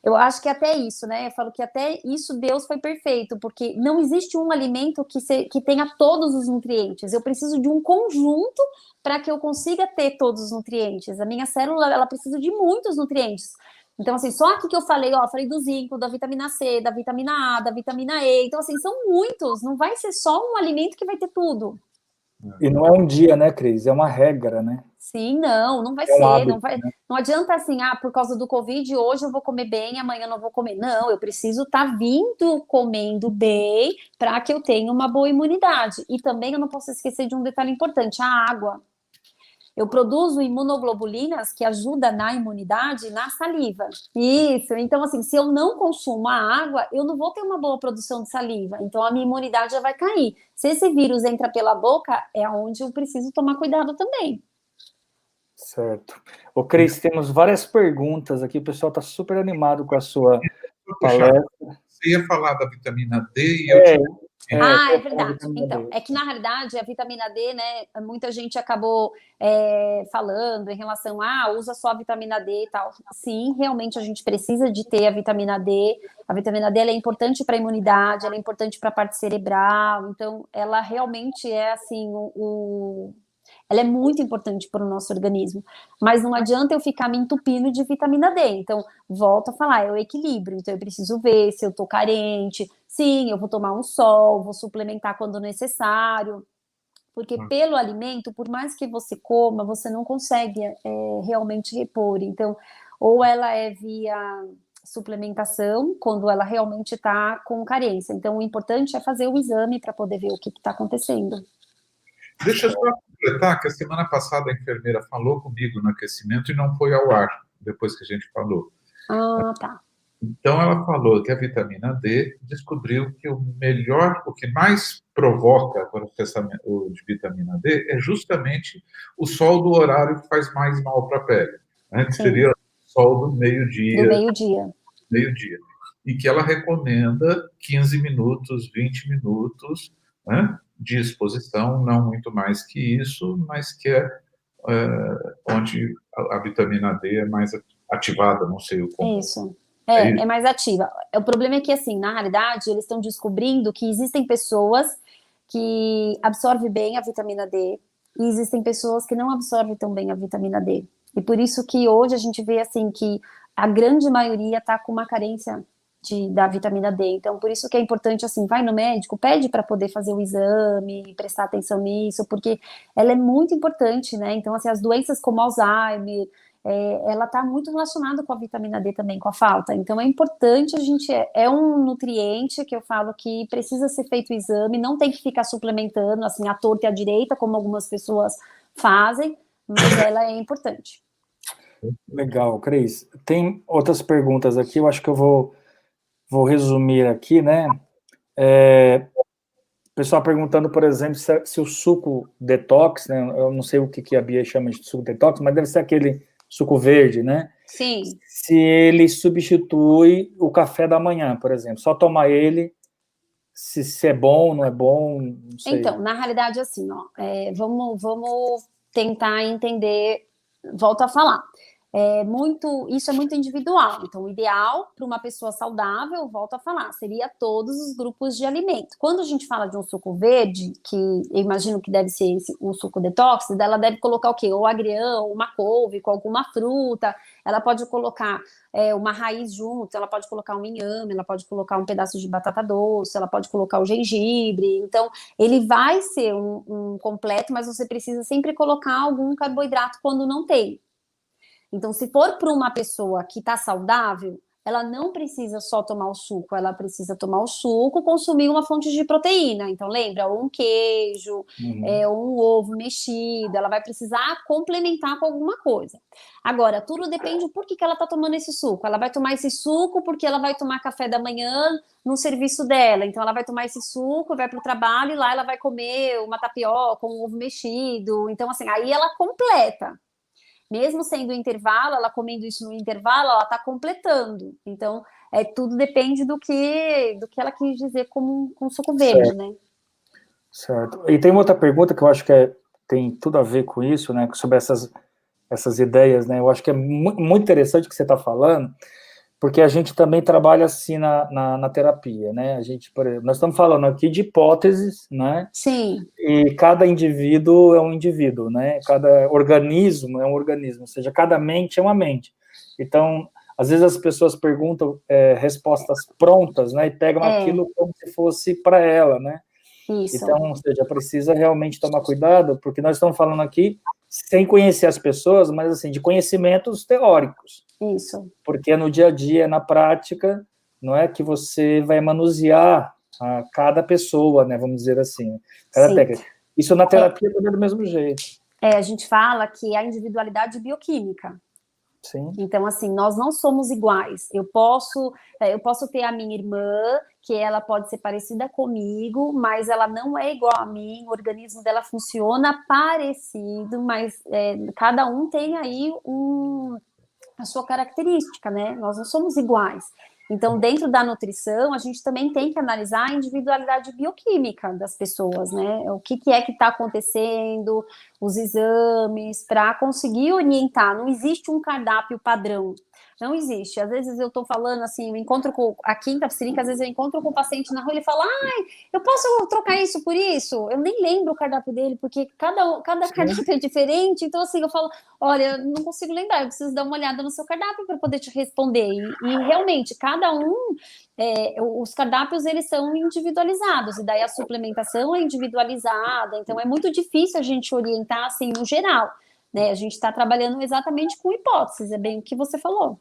Eu acho que até isso, né, eu falo que até isso Deus foi perfeito, porque não existe um alimento que tenha todos os nutrientes, eu preciso de um conjunto para que eu consiga ter todos os nutrientes, a minha célula, ela precisa de muitos nutrientes. Então, assim, só aqui que eu falei, ó, falei do zinco, da vitamina C, da vitamina A, da vitamina E. Então, assim, são muitos. Não vai ser só um alimento que vai ter tudo. E não é um dia, né, Cris? É uma regra, né? Sim, não vai É um ser. hábito, né? Não adianta assim, por causa do Covid, hoje eu vou comer bem, amanhã eu não vou comer. Não, eu preciso estar vindo comendo bem para que eu tenha uma boa imunidade. E também eu não posso esquecer de um detalhe importante: a água. Eu produzo imunoglobulinas que ajudam na imunidade na saliva. Isso. Então, assim, se eu não consumo a água, eu não vou ter uma boa produção de saliva. Então, a minha imunidade já vai cair. Se esse vírus entra pela boca, é onde eu preciso tomar cuidado também. Certo. Ô, Cris, temos várias perguntas aqui. O pessoal está super animado com a sua palestra. Você ia falar da vitamina D e eu É verdade. Então, é que na realidade a vitamina D, né, muita gente acabou falando em relação usa só a vitamina D e tal. Sim, realmente a gente precisa de ter a vitamina D. A vitamina D ela é importante para a imunidade, ela é importante para a parte cerebral, então ela realmente é assim ela é muito importante para o nosso organismo, mas não adianta eu ficar me entupindo de vitamina D. Então, volto a falar, é o equilíbrio. Então, eu preciso ver se eu tô carente. Sim, eu vou tomar um sol, vou suplementar quando necessário. Porque pelo alimento, por mais que você coma, você não consegue realmente repor. Então, ou ela é via suplementação, quando ela realmente está com carência. Então, o importante é fazer o exame para poder ver o que está acontecendo. Deixa eu só completar que a semana passada a enfermeira falou comigo no aquecimento e não foi ao ar depois que a gente falou. Tá. Então ela falou que a vitamina D descobriu que o que mais provoca o processamento de vitamina D é justamente o sol do horário que faz mais mal para a pele, né? Que seria o sol do meio-dia. Do meio-dia. Meio-dia. E que ela recomenda 15 minutos, 20 minutos, né, de exposição, não muito mais que isso, mas que é onde a vitamina D é mais ativada, não sei o como. Isso. É mais ativa. O problema é que, assim, na realidade, eles estão descobrindo que existem pessoas que absorvem bem a vitamina D e existem pessoas que não absorvem tão bem a vitamina D. E por isso que hoje a gente vê, assim, que a grande maioria está com uma carência da vitamina D. Então, por isso que é importante, assim, vai no médico, pede para poder fazer o exame, prestar atenção nisso, porque ela é muito importante, né? Então, assim, as doenças como Alzheimer, ela está muito relacionada com a vitamina D também, com a falta. Então, é importante a gente... É um nutriente que eu falo que precisa ser feito o exame, não tem que ficar suplementando, assim, à torta e à direita, como algumas pessoas fazem, mas ela é importante. Legal, Cris. Tem outras perguntas aqui, eu acho que eu vou resumir aqui, né? Pessoal perguntando, por exemplo, se o suco detox, né? Eu não sei o que a Bia chama de suco detox, mas deve ser aquele suco verde, né? Sim. Se ele substitui o café da manhã, por exemplo. Só tomar ele, se é bom, não é bom, não sei. Então, na realidade, assim, ó, vamos tentar entender, volto a falar. Isso é muito individual. Então, o ideal para uma pessoa saudável, volto a falar, seria todos os grupos de alimento. Quando a gente fala de um suco verde, que eu imagino que deve ser o suco detox, ela deve colocar o quê? Ou agrião, uma couve com alguma fruta, ela pode colocar uma raiz junto, ela pode colocar um inhame, ela pode colocar um pedaço de batata doce, ela pode colocar o gengibre. Então, ele vai ser um completo, mas você precisa sempre colocar algum carboidrato quando não tem. Então, se for para uma pessoa que está saudável, ela não precisa só tomar o suco, ela precisa tomar o suco, consumir uma fonte de proteína. Então, lembra, um queijo, um ovo mexido, ela vai precisar complementar com alguma coisa. Agora, tudo depende do porquê que ela está tomando esse suco. Ela vai tomar esse suco porque ela vai tomar café da manhã no serviço dela. Então, ela vai tomar esse suco, vai para o trabalho e lá ela vai comer uma tapioca, um ovo mexido. Então, assim, aí ela completa. Mesmo sendo intervalo, ela comendo isso no intervalo, ela está completando. Então, tudo depende do que ela quis dizer com suco verde, certo, né? Certo. E tem uma outra pergunta que eu acho que tem tudo a ver com isso, né, sobre essas ideias, né, eu acho que é muito interessante o que você está falando, porque a gente também trabalha assim na terapia, né, a gente, por exemplo, nós estamos falando aqui de hipóteses, né, Sim. e cada indivíduo é um indivíduo, né, cada organismo é um organismo, ou seja, cada mente é uma mente. Então, às vezes as pessoas perguntam respostas prontas, né, e pegam aquilo como se fosse para ela, né. Isso. Então, ou seja, precisa realmente tomar cuidado, porque nós estamos falando aqui sem conhecer as pessoas, mas assim, de conhecimentos teóricos. Isso. Porque é no dia a dia, na prática, não é que você vai manusear a cada pessoa, né, vamos dizer assim, cada técnica. Isso na terapia também é do mesmo jeito. A gente fala que a individualidade bioquímica. Sim. Então, assim, nós não somos iguais. Eu posso ter a minha irmã, que ela pode ser parecida comigo, mas ela não é igual a mim, o organismo dela funciona parecido, mas cada um tem aí a sua característica, né? Nós não somos iguais. Então, dentro da nutrição, a gente também tem que analisar a individualidade bioquímica das pessoas, né? O que é que está acontecendo, os exames, para conseguir orientar. Não existe um cardápio padrão. Não existe. Às vezes eu estou falando assim, eu encontro com aqui em Itapecerica, às vezes eu encontro com um paciente na rua e ele fala: ai, eu posso trocar isso por isso? Eu nem lembro o cardápio dele, porque cada cardápio é diferente. Então, assim, eu falo: olha, não consigo lembrar, eu preciso dar uma olhada no seu cardápio para poder te responder. E realmente, cada um, os cardápios, eles são individualizados, e daí a suplementação é individualizada, então é muito difícil a gente orientar, assim, no geral, né? A gente está trabalhando exatamente com hipóteses, é bem o que você falou.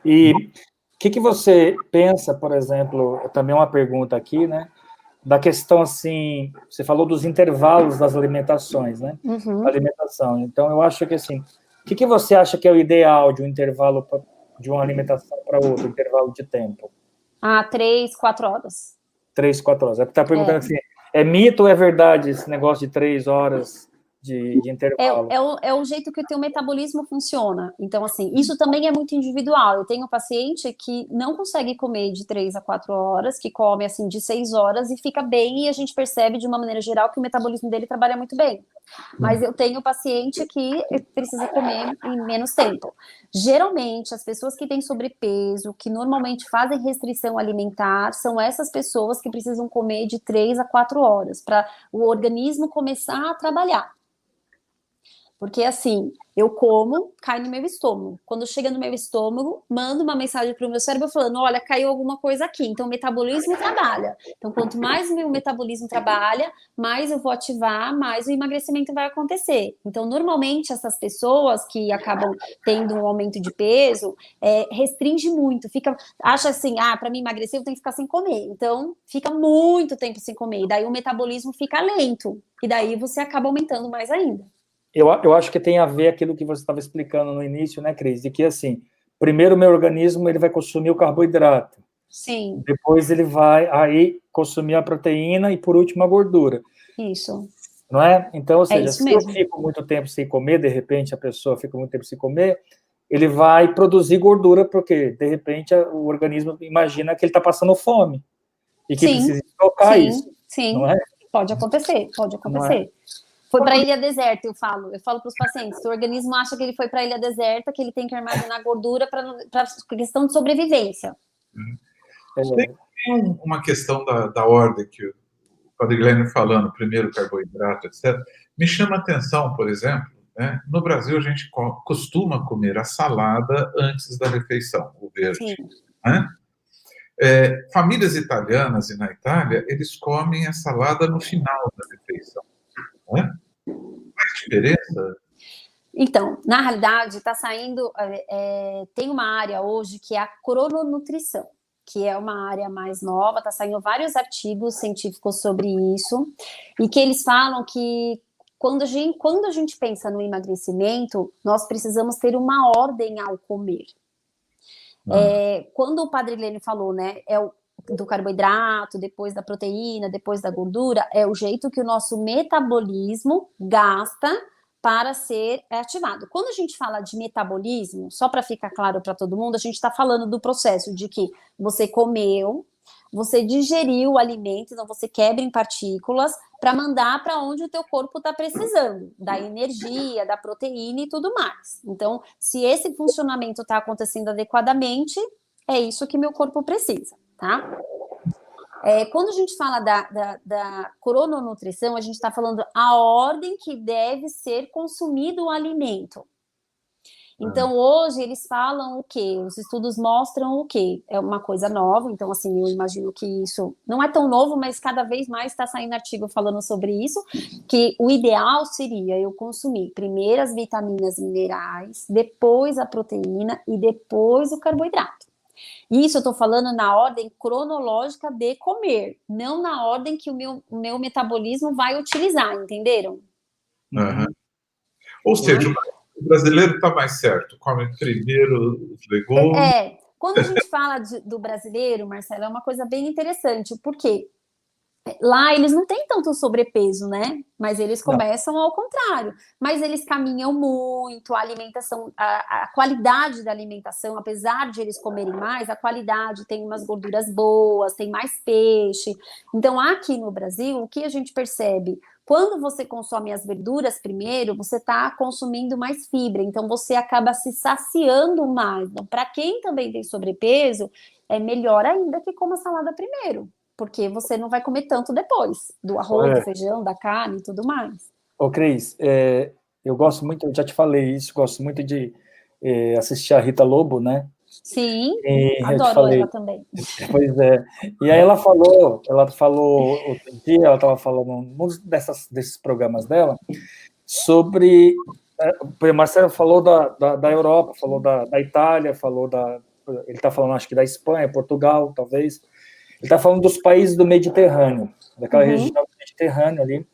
E o que você pensa, por exemplo, também uma pergunta aqui, né, da questão, assim, você falou dos intervalos das alimentações, né? Uhum. Alimentação. Então, eu acho que, assim, o que você acha que é o ideal de um intervalo de uma alimentação para outra, intervalo de tempo? 3, 4 horas. 3, 4 horas. É porque está perguntando assim, é mito ou é verdade esse negócio de 3 horas de intervalo? É o jeito que o teu metabolismo funciona. Então, assim, isso também é muito individual. Eu tenho um paciente que não consegue comer de 3 a 4 horas, que come, assim, de 6 horas e fica bem, e a gente percebe, de uma maneira geral, que o metabolismo dele trabalha muito bem. Mas eu tenho paciente que precisa comer em menos tempo. Geralmente, as pessoas que têm sobrepeso, que normalmente fazem restrição alimentar, são essas pessoas que precisam comer de 3 a 4 horas, para o organismo começar a trabalhar. Porque, assim, eu como, cai no meu estômago. Quando chega no meu estômago, mando uma mensagem para o meu cérebro falando: olha, caiu alguma coisa aqui. Então, o metabolismo trabalha. Então, quanto mais o meu metabolismo trabalha, mais eu vou ativar, mais o emagrecimento vai acontecer. Então, normalmente, essas pessoas que acabam tendo um aumento de peso, restringe muito. Acha assim, para mim emagrecer, eu tenho que ficar sem comer. Então, fica muito tempo sem comer. E daí o metabolismo fica lento. E daí você acaba aumentando mais ainda. Eu acho que tem a ver aquilo que você estava explicando no início, né, Cris? De que, assim, primeiro o meu organismo ele vai consumir o carboidrato. Sim. Depois ele vai aí consumir a proteína e, por último, a gordura. Isso. Não é? Então, ou seja, isso se mesmo. eu fico muito tempo sem comer, de repente a pessoa fica muito tempo sem comer, ele vai produzir gordura, porque, de repente, o organismo imagina que ele está passando fome e que precisa trocar isso. Sim, não é? Pode acontecer. Não é? Foi para a ilha deserta, eu falo para os pacientes, o organismo acha que ele foi para a ilha deserta, que ele tem que armazenar gordura para questão de sobrevivência. Tem uma questão da ordem que o Padre Guilherme falando, primeiro carboidrato, etc. Me chama a atenção, por exemplo, né? No Brasil a gente costuma comer a salada antes da refeição, o verde. Né? Famílias italianas e na Itália, eles comem a salada no final da refeição. Né? Faz diferença? Então, na realidade, está saindo, tem uma área hoje que é a crononutrição, que é uma área mais nova, está saindo vários artigos científicos sobre isso, e que eles falam que quando a gente pensa no emagrecimento, nós precisamos ter uma ordem ao comer. Quando o Padre Lênio falou, né, do carboidrato, depois da proteína, depois da gordura, é o jeito que o nosso metabolismo gasta para ser ativado. Quando a gente fala de metabolismo, só para ficar claro para todo mundo, a gente está falando do processo de que você comeu, você digeriu o alimento, então você quebra em partículas para mandar para onde o teu corpo está precisando, da energia, da proteína e tudo mais. Então, se esse funcionamento está acontecendo adequadamente, é isso que meu corpo precisa, tá? Quando a gente fala da crononutrição, a gente está falando a ordem que deve ser consumido o alimento. Então, hoje, eles falam o quê? Os estudos mostram o quê? É uma coisa nova, então, assim, eu imagino que isso não é tão novo, mas cada vez mais está saindo artigo falando sobre isso, que o ideal seria eu consumir primeiro as vitaminas e minerais, depois a proteína e depois o carboidrato. Isso eu estou falando na ordem cronológica de comer, não na ordem que o meu metabolismo vai utilizar, entenderam? Uhum. Ou seja, o brasileiro está mais certo, come primeiro os legumes. Quando a gente fala do brasileiro, Marcelo, é uma coisa bem interessante, porque lá eles não têm tanto sobrepeso, né? Mas eles começam ao contrário. Mas eles caminham muito, a alimentação, a qualidade da alimentação, apesar de eles comerem mais, a qualidade tem umas gorduras boas, tem mais peixe. Então, aqui no Brasil, o que a gente percebe? Quando você consome as verduras primeiro, você está consumindo mais fibra, então você acaba se saciando mais. Então, para quem também tem sobrepeso, é melhor ainda que coma salada primeiro, porque você não vai comer tanto depois, do arroz, do feijão, da carne e tudo mais. Ô, Cris, eu gosto muito, eu já te falei isso, gosto muito de assistir a Rita Lobo, né? Sim, adoro ela também. Pois é. E aí ela falou outro dia, ela estava falando num desses programas dela, sobre... O Marcelo falou da Europa, falou da Itália, ele está falando, acho que da Espanha, Portugal, talvez. Ele está falando dos países do Mediterrâneo, daquela região do Mediterrâneo ali,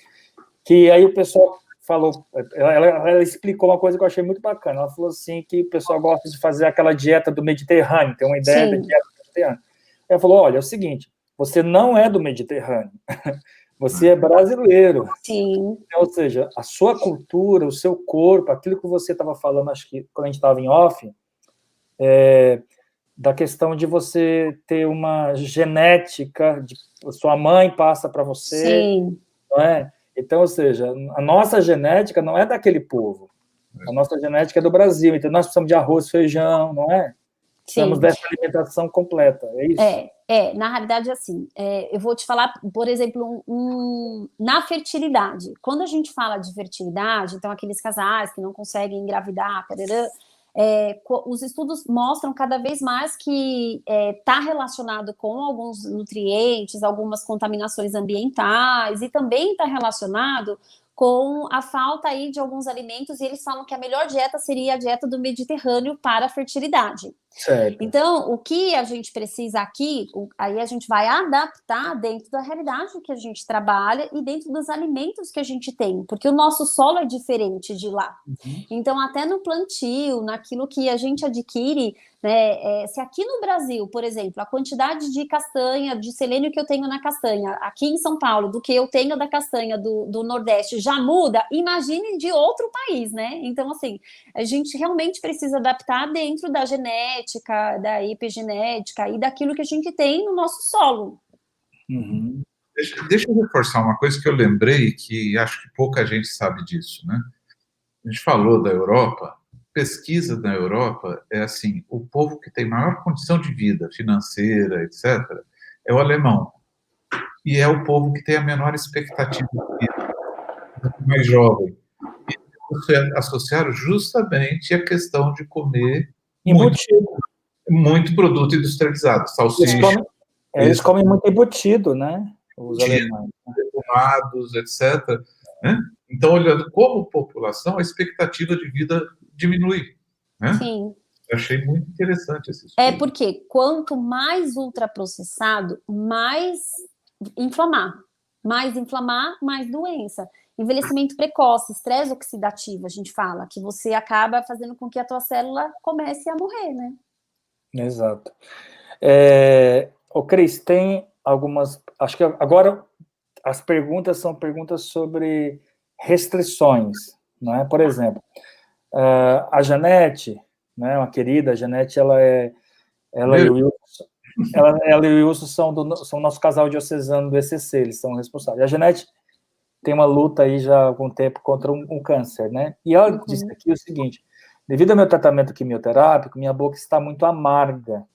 que aí o pessoal falou, ela explicou uma coisa que eu achei muito bacana. Ela falou assim que o pessoal gosta de fazer aquela dieta do Mediterrâneo, tem uma ideia da dieta do Mediterrâneo. Ela falou, olha, é o seguinte, você não é do Mediterrâneo, você é brasileiro. Sim. Ou seja, a sua cultura, o seu corpo, aquilo que você estava falando, acho que quando a gente estava em off, da questão de você ter uma genética, sua mãe passa para você, sim, não é? Então, ou seja, a nossa genética não é daquele povo, a nossa genética é do Brasil, então nós precisamos de arroz, feijão, não é? Precisamos dessa alimentação completa, é isso? Na realidade, assim, eu vou te falar, por exemplo, na fertilidade. Quando a gente fala de fertilidade, então aqueles casais que não conseguem engravidar, os estudos mostram cada vez mais que está relacionado com alguns nutrientes, algumas contaminações ambientais, e também está relacionado com a falta aí de alguns alimentos, e eles falam que a melhor dieta seria a dieta do Mediterrâneo para a fertilidade. Certo. Então, o que a gente precisa aqui, aí a gente vai adaptar dentro da realidade que a gente trabalha e dentro dos alimentos que a gente tem, porque o nosso solo é diferente de lá. Então, até no plantio, naquilo que a gente adquire, né, se aqui no Brasil, por exemplo, a quantidade de castanha, de selênio que eu tenho na castanha, aqui em São Paulo, do que eu tenho da castanha do Nordeste já muda, imagine de outro país, né? Então, assim, a gente realmente precisa adaptar dentro da genética, da epigenética e daquilo que a gente tem no nosso solo. Deixa eu reforçar uma coisa que eu lembrei, que acho que pouca gente sabe disso, né? A gente falou da Europa, pesquisa na Europa é assim, o povo que tem maior condição de vida financeira, etc., é o alemão. E é o povo que tem a menor expectativa de vida, mais jovem. E associaram justamente a questão de comer muito produto industrializado, salsicha. Eles comem muito embutido, né? Os alemães. Defumados, etc. Né? Então, olhando como população, a expectativa de vida diminui. Né? Sim. Eu achei muito interessante esse estudo. Porque quanto mais ultraprocessado, mais inflamar, mais doença. Envelhecimento precoce, estresse oxidativo, a gente fala, que você acaba fazendo com que a tua célula comece a morrer, né? Exato. Cris, tem algumas... Acho que agora as perguntas são perguntas sobre restrições, não é? Por exemplo, a Janete, né, uma querida, a Janete, ela e o Wilson, ela e o Wilson são nosso casal diocesano do ECC, eles são responsáveis. A Janete tem uma luta aí já há algum tempo contra um câncer, né? E ela disse aqui o seguinte: devido ao meu tratamento quimioterápico, minha boca está muito amarga.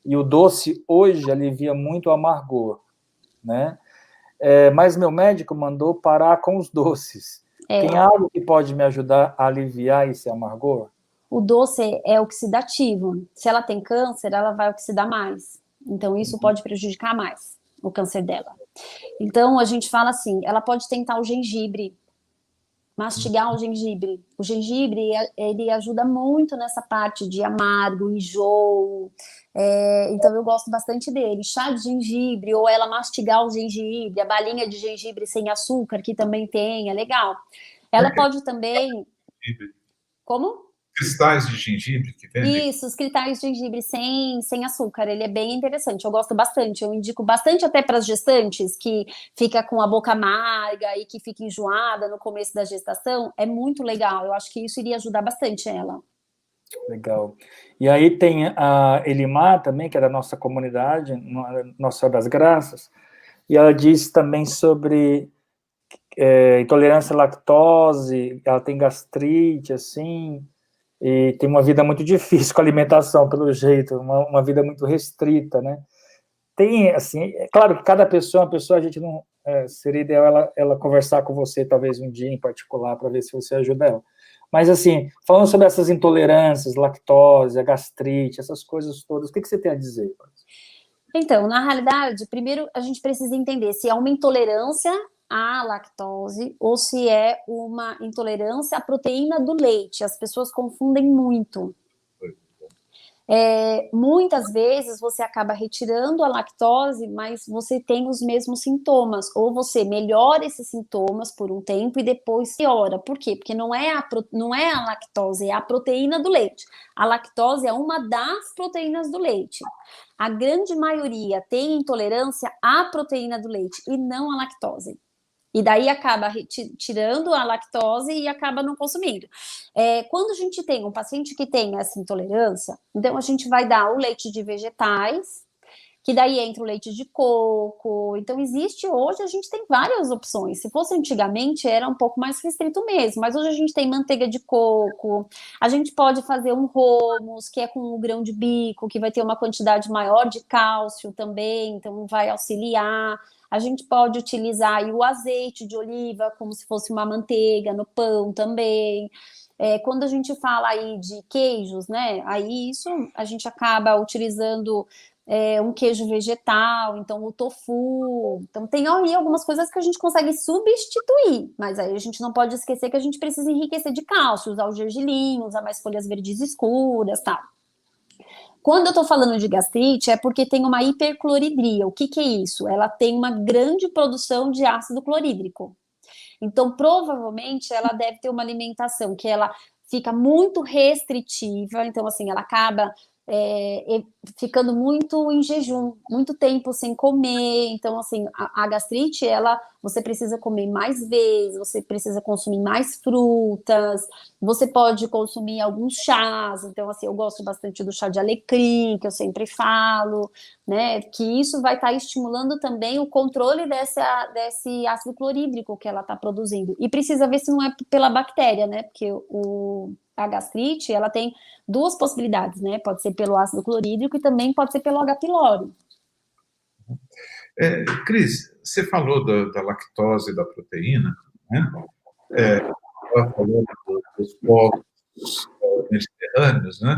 E o doce hoje alivia muito o amargor, né? Mas meu médico mandou parar com os doces. Tem algo que pode me ajudar a aliviar esse amargor? O doce é oxidativo. Se ela tem câncer, ela vai oxidar mais. Então, isso pode prejudicar mais o câncer dela. Então, a gente fala assim, ela pode tentar o gengibre, mastigar o gengibre. O gengibre, ele ajuda muito nessa parte de amargo, enjoo. Então, eu gosto bastante dele. Chá de gengibre, ou ela mastigar o gengibre, a balinha de gengibre sem açúcar, que também tem, é legal. Ela pode também... Como? Cristais de gengibre que vendem? Isso, os cristais de gengibre sem açúcar, ele é bem interessante, eu gosto bastante, eu indico bastante até para as gestantes, que fica com a boca amarga e que fica enjoada no começo da gestação, é muito legal, eu acho que isso iria ajudar bastante ela. Legal. E aí tem a Elimar também, que é da nossa comunidade, Nossa Senhora das Graças, e ela diz também sobre intolerância à lactose, ela tem gastrite, assim, e tem uma vida muito difícil com a alimentação, pelo jeito, uma vida muito restrita, né? Tem, assim, é claro que cada pessoa é uma pessoa, a gente não... seria ideal ela conversar com você, talvez um dia em particular, para ver se você ajuda ela. Mas, assim, falando sobre essas intolerâncias, lactose, a gastrite, essas coisas todas, o que você tem a dizer? Então, na realidade, primeiro a gente precisa entender se é uma intolerância à lactose ou se é uma intolerância à proteína do leite. As pessoas confundem muito. Muitas vezes você acaba retirando a lactose, mas você tem os mesmos sintomas, ou você melhora esses sintomas por um tempo e depois piora. Por quê? Porque não é a lactose, é a proteína do leite. A lactose é uma das proteínas do leite. A grande maioria tem intolerância à proteína do leite e não à lactose. E daí acaba tirando a lactose e acaba não consumindo. Quando a gente tem um paciente que tem essa intolerância, então a gente vai dar o leite de vegetais, que daí entra o leite de coco. Então existe hoje, a gente tem várias opções. Se fosse antigamente, era um pouco mais restrito mesmo, mas hoje a gente tem manteiga de coco, a gente pode fazer um hummus, que é com o grão de bico, que vai ter uma quantidade maior de cálcio também, então vai auxiliar. A gente pode utilizar aí o azeite de oliva como se fosse uma manteiga no pão também. Quando a gente fala aí de queijos, né? Aí isso a gente acaba utilizando um queijo vegetal, então o tofu. Então tem aí algumas coisas que a gente consegue substituir, mas aí a gente não pode esquecer que a gente precisa enriquecer de cálcio, usar o gergelim, usar mais folhas verdes escuras, tal. Quando eu estou falando de gastrite, é porque tem uma hipercloridria. O que é isso? Ela tem uma grande produção de ácido clorídrico. Então, provavelmente, ela deve ter uma alimentação que ela fica muito restritiva. Então, assim, ela acaba ficando muito em jejum, muito tempo sem comer. Então, assim, a gastrite, você precisa comer mais vezes, você precisa consumir mais frutas, você pode consumir alguns chás. Então, assim, eu gosto bastante do chá de alecrim, que eu sempre falo, né? Que isso vai estar estimulando também o controle desse ácido clorídrico que ela está produzindo. E precisa ver se não é pela bactéria, né? Porque a gastrite, ela tem duas possibilidades, né? Pode ser pelo ácido clorídrico e também pode ser pelo H. pylori. Cris, você falou da lactose e da proteína, né? Ela falou dos povos mediterrâneos, né?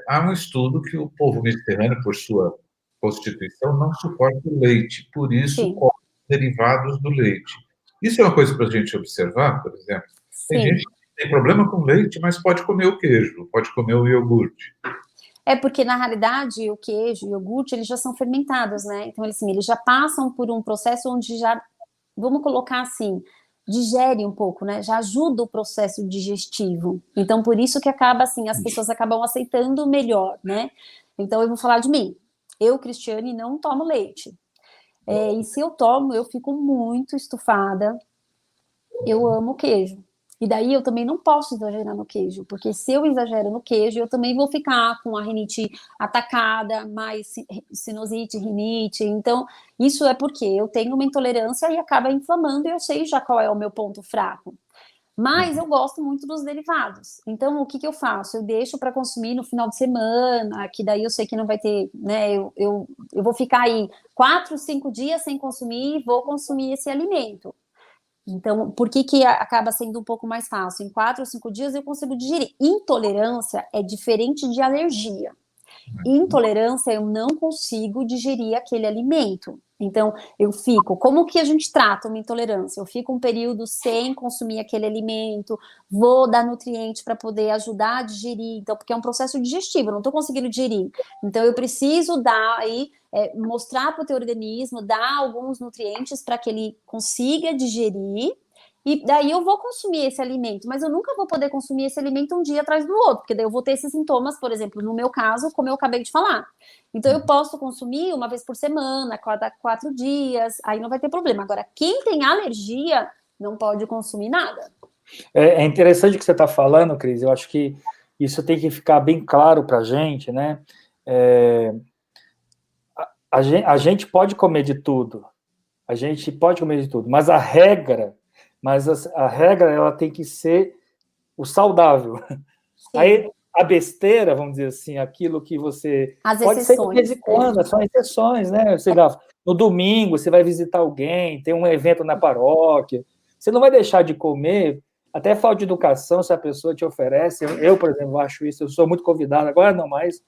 Há um estudo que o povo mediterrâneo, por sua constituição, não suporta o leite, por isso come derivados do leite. Isso é uma coisa para a gente observar, por exemplo. Tem gente que tem problema com leite, mas pode comer o queijo, pode comer o iogurte. Porque, na realidade, o queijo e o iogurte, eles já são fermentados, né? Então, assim, eles já passam por um processo onde já, vamos colocar assim, digere um pouco, né? Já ajuda o processo digestivo. Então, por isso que acaba, assim, as pessoas acabam aceitando melhor, né? Então, eu vou falar de mim. Eu, Cristiane, não tomo leite. E se eu tomo, eu fico muito estufada. Eu amo queijo. E daí eu também não posso exagerar no queijo, porque se eu exagero no queijo, eu também vou ficar com a rinite atacada, mais sinusite, rinite. Então, isso é porque eu tenho uma intolerância e acaba inflamando, e eu sei já qual é o meu ponto fraco. Mas eu gosto muito dos derivados. Então, o que eu faço? Eu deixo para consumir no final de semana, que daí eu sei que não vai ter, né? Eu vou ficar aí 4, 5 dias sem consumir e vou consumir esse alimento. Então, por que acaba sendo um pouco mais fácil? Em 4 ou 5 dias eu consigo digerir. Intolerância é diferente de alergia. Intolerância, eu não consigo digerir aquele alimento. Então, eu fico... Como que a gente trata uma intolerância? Eu fico um período sem consumir aquele alimento, vou dar nutriente para poder ajudar a digerir. Então, porque é um processo digestivo, eu não estou conseguindo digerir. Então, eu preciso dar aí... mostrar para o teu organismo, dar alguns nutrientes para que ele consiga digerir, e daí eu vou consumir esse alimento, mas eu nunca vou poder consumir esse alimento um dia atrás do outro, porque daí eu vou ter esses sintomas, por exemplo, no meu caso, como eu acabei de falar. Então eu posso consumir uma vez por semana, cada 4 dias, aí não vai ter problema. Agora, quem tem alergia não pode consumir nada. É interessante o que você está falando, Cris, eu acho que isso tem que ficar bem claro para a gente, né? A gente pode comer de tudo, mas a regra ela tem que ser o saudável. Sim. Aí a besteira, vamos dizer assim, aquilo que você as pode exceções, ser de vez em quando, são exceções, né? Você no domingo você vai visitar alguém, tem um evento na paróquia, você não vai deixar de comer, até falta de educação se a pessoa te oferece. Eu, por exemplo, acho isso, eu sou muito convidado, agora não mais,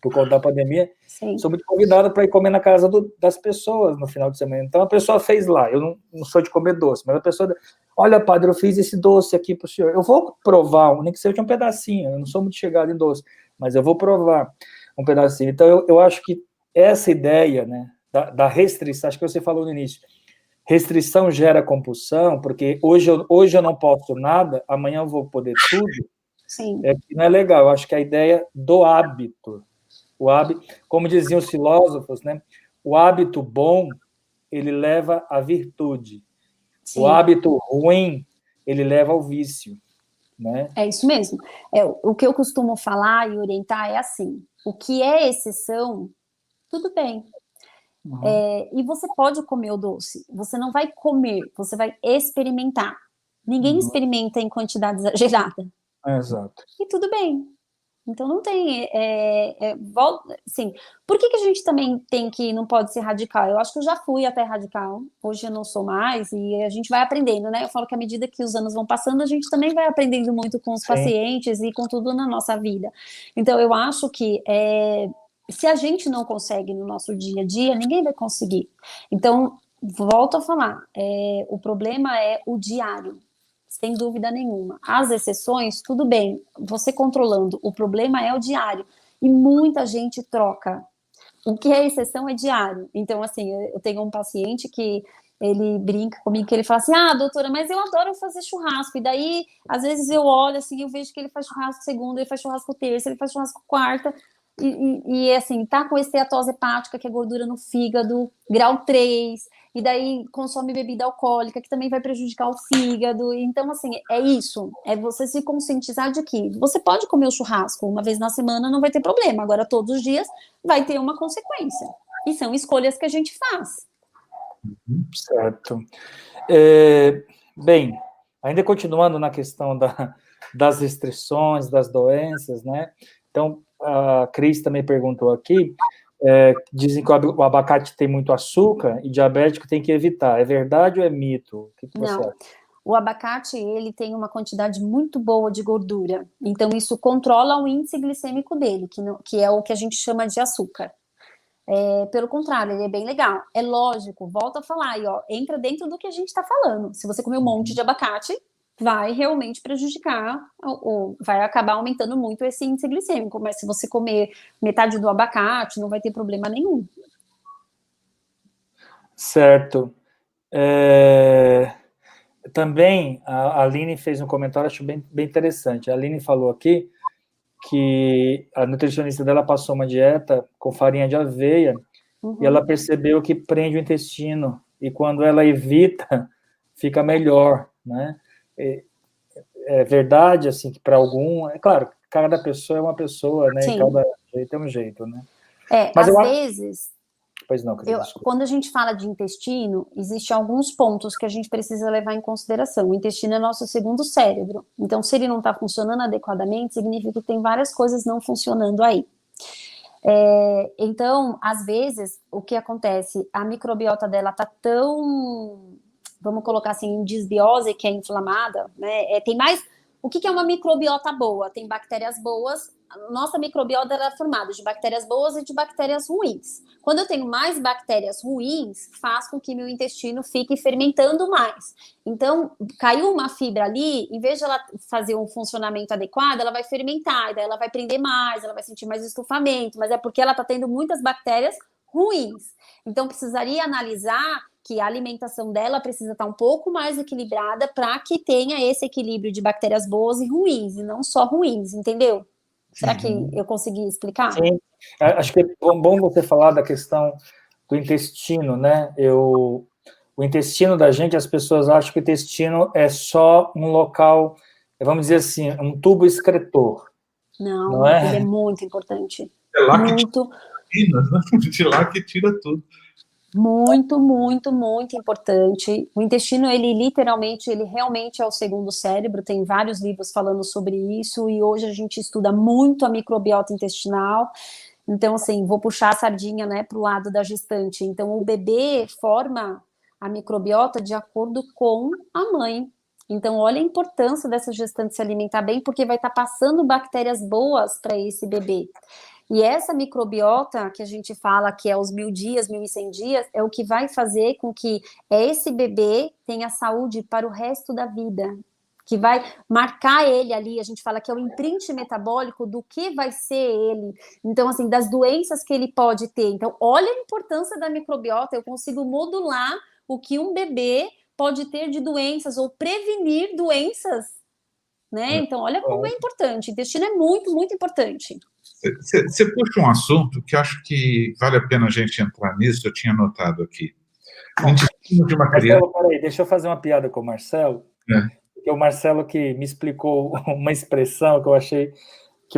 por conta da pandemia, Sim. Sou muito convidado para ir comer na casa das pessoas no final de semana. Então, a pessoa fez lá, eu não sou de comer doce, mas a pessoa, olha, padre, eu fiz esse doce aqui para o senhor, eu vou provar, nem que seja um pedacinho, eu não sou muito chegado em doce, mas eu vou provar um pedacinho. Então, eu acho que essa ideia, né, da restrição, acho que você falou no início, restrição gera compulsão, porque hoje eu não posso nada, amanhã eu vou poder tudo. Sim. Não é legal, eu acho que a ideia do hábito, como diziam os filósofos, né? O hábito bom, ele leva à virtude. Sim. O hábito ruim, ele leva ao vício, né? É isso mesmo. O que eu costumo falar e orientar é assim, o que é exceção, tudo bem. Uhum. E você pode comer o doce, você não vai comer, você vai experimentar. Ninguém experimenta em quantidade exagerada. Exato. E tudo bem. Então não tem, assim, por que a gente também não pode ser radical? Eu acho que eu já fui até radical, hoje eu não sou mais, e a gente vai aprendendo, né? Eu falo que à medida que os anos vão passando, a gente também vai aprendendo muito com os pacientes e com tudo na nossa vida. Então eu acho que se a gente não consegue no nosso dia a dia, ninguém vai conseguir. Então, volto a falar, o problema é o diário. Sem dúvida nenhuma. As exceções, tudo bem, você controlando. O problema é o diário. E muita gente troca. O que é exceção é diário. Então, assim, eu tenho um paciente que ele brinca comigo, que ele fala assim, doutora, mas eu adoro fazer churrasco. E daí, às vezes eu olho assim, eu vejo que ele faz churrasco segunda, ele faz churrasco terça, ele faz churrasco quarta. E assim, tá com esteatose hepática, que é gordura no fígado, grau 3, e daí consome bebida alcoólica, que também vai prejudicar o fígado. Então, assim, é isso. É você se conscientizar de que você pode comer o churrasco uma vez na semana, não vai ter problema. Agora, todos os dias, vai ter uma consequência. E são escolhas que a gente faz. Certo. Bem, ainda continuando na questão das restrições, das doenças, né? Então, a Cris também perguntou aqui, dizem que o abacate tem muito açúcar e diabético tem que evitar. É verdade ou é mito? O que você acha? O abacate, ele tem uma quantidade muito boa de gordura. Então, isso controla o índice glicêmico dele, que é o que a gente chama de açúcar. Pelo contrário, ele é bem legal. É lógico, volto a falar aí, ó, entra dentro do que a gente está falando. Se você comer um monte de abacate, vai realmente prejudicar, ou vai acabar aumentando muito esse índice glicêmico, mas se você comer metade do abacate, não vai ter problema nenhum. Certo. Também, a Aline fez um comentário, acho bem interessante. A Aline falou aqui que a nutricionista dela passou uma dieta com farinha de aveia, e ela percebeu que prende o intestino, e quando ela evita, fica melhor, né? é verdade, assim, que para algum... É claro, cada pessoa é uma pessoa, né? Sim. E cada jeito é um jeito, né? Mas às vezes... Pois não, querida, quando a gente fala de intestino, existem alguns pontos que a gente precisa levar em consideração. O intestino é nosso segundo cérebro. Então, se ele não está funcionando adequadamente, significa que tem várias coisas não funcionando aí. Então, às vezes, o que acontece? A microbiota dela está tão, vamos colocar assim, em disbiose, que é inflamada, né? Tem mais... O que é uma microbiota boa? Tem bactérias boas. Nossa microbiota é formada de bactérias boas e de bactérias ruins. Quando eu tenho mais bactérias ruins, faz com que meu intestino fique fermentando mais. Então, caiu uma fibra ali, em vez de ela fazer um funcionamento adequado, ela vai fermentar, e daí ela vai prender mais, ela vai sentir mais estufamento, mas é porque ela está tendo muitas bactérias ruins. Então, precisaria analisar que a alimentação dela precisa estar um pouco mais equilibrada para que tenha esse equilíbrio de bactérias boas e ruins, e não só ruins, entendeu? Será que eu consegui explicar? Sim, acho que é bom você falar da questão do intestino, né? O intestino da gente, as pessoas acham que o intestino é só um local, vamos dizer assim, um tubo excretor. Não é? Ele é muito importante. É lá muito... que tira, né? De lá que tira tudo. Muito, muito, muito importante. O intestino, ele literalmente, ele realmente é o segundo cérebro, tem vários livros falando sobre isso, e hoje a gente estuda muito a microbiota intestinal. Então, assim, vou puxar a sardinha, né, para o lado da gestante. Então, o bebê forma a microbiota de acordo com a mãe. Então, olha a importância dessa gestante se alimentar bem, porque vai estar passando bactérias boas para esse bebê. E essa microbiota que a gente fala que é os 1000 dias, 1100 dias, é o que vai fazer com que esse bebê tenha saúde para o resto da vida, que vai marcar ele ali, a gente fala que é o imprint metabólico do que vai ser ele, então assim, das doenças que ele pode ter. Então, olha a importância da microbiota, eu consigo modular o que um bebê pode ter de doenças ou prevenir doenças, né? Então, olha como é importante, o intestino é muito, muito importante. Você puxa um assunto que acho que vale a pena a gente entrar nisso, eu tinha anotado aqui. O intestino de uma criança... Marcelo, peraí, deixa eu fazer uma piada com o Marcelo, porque o Marcelo que me explicou uma expressão que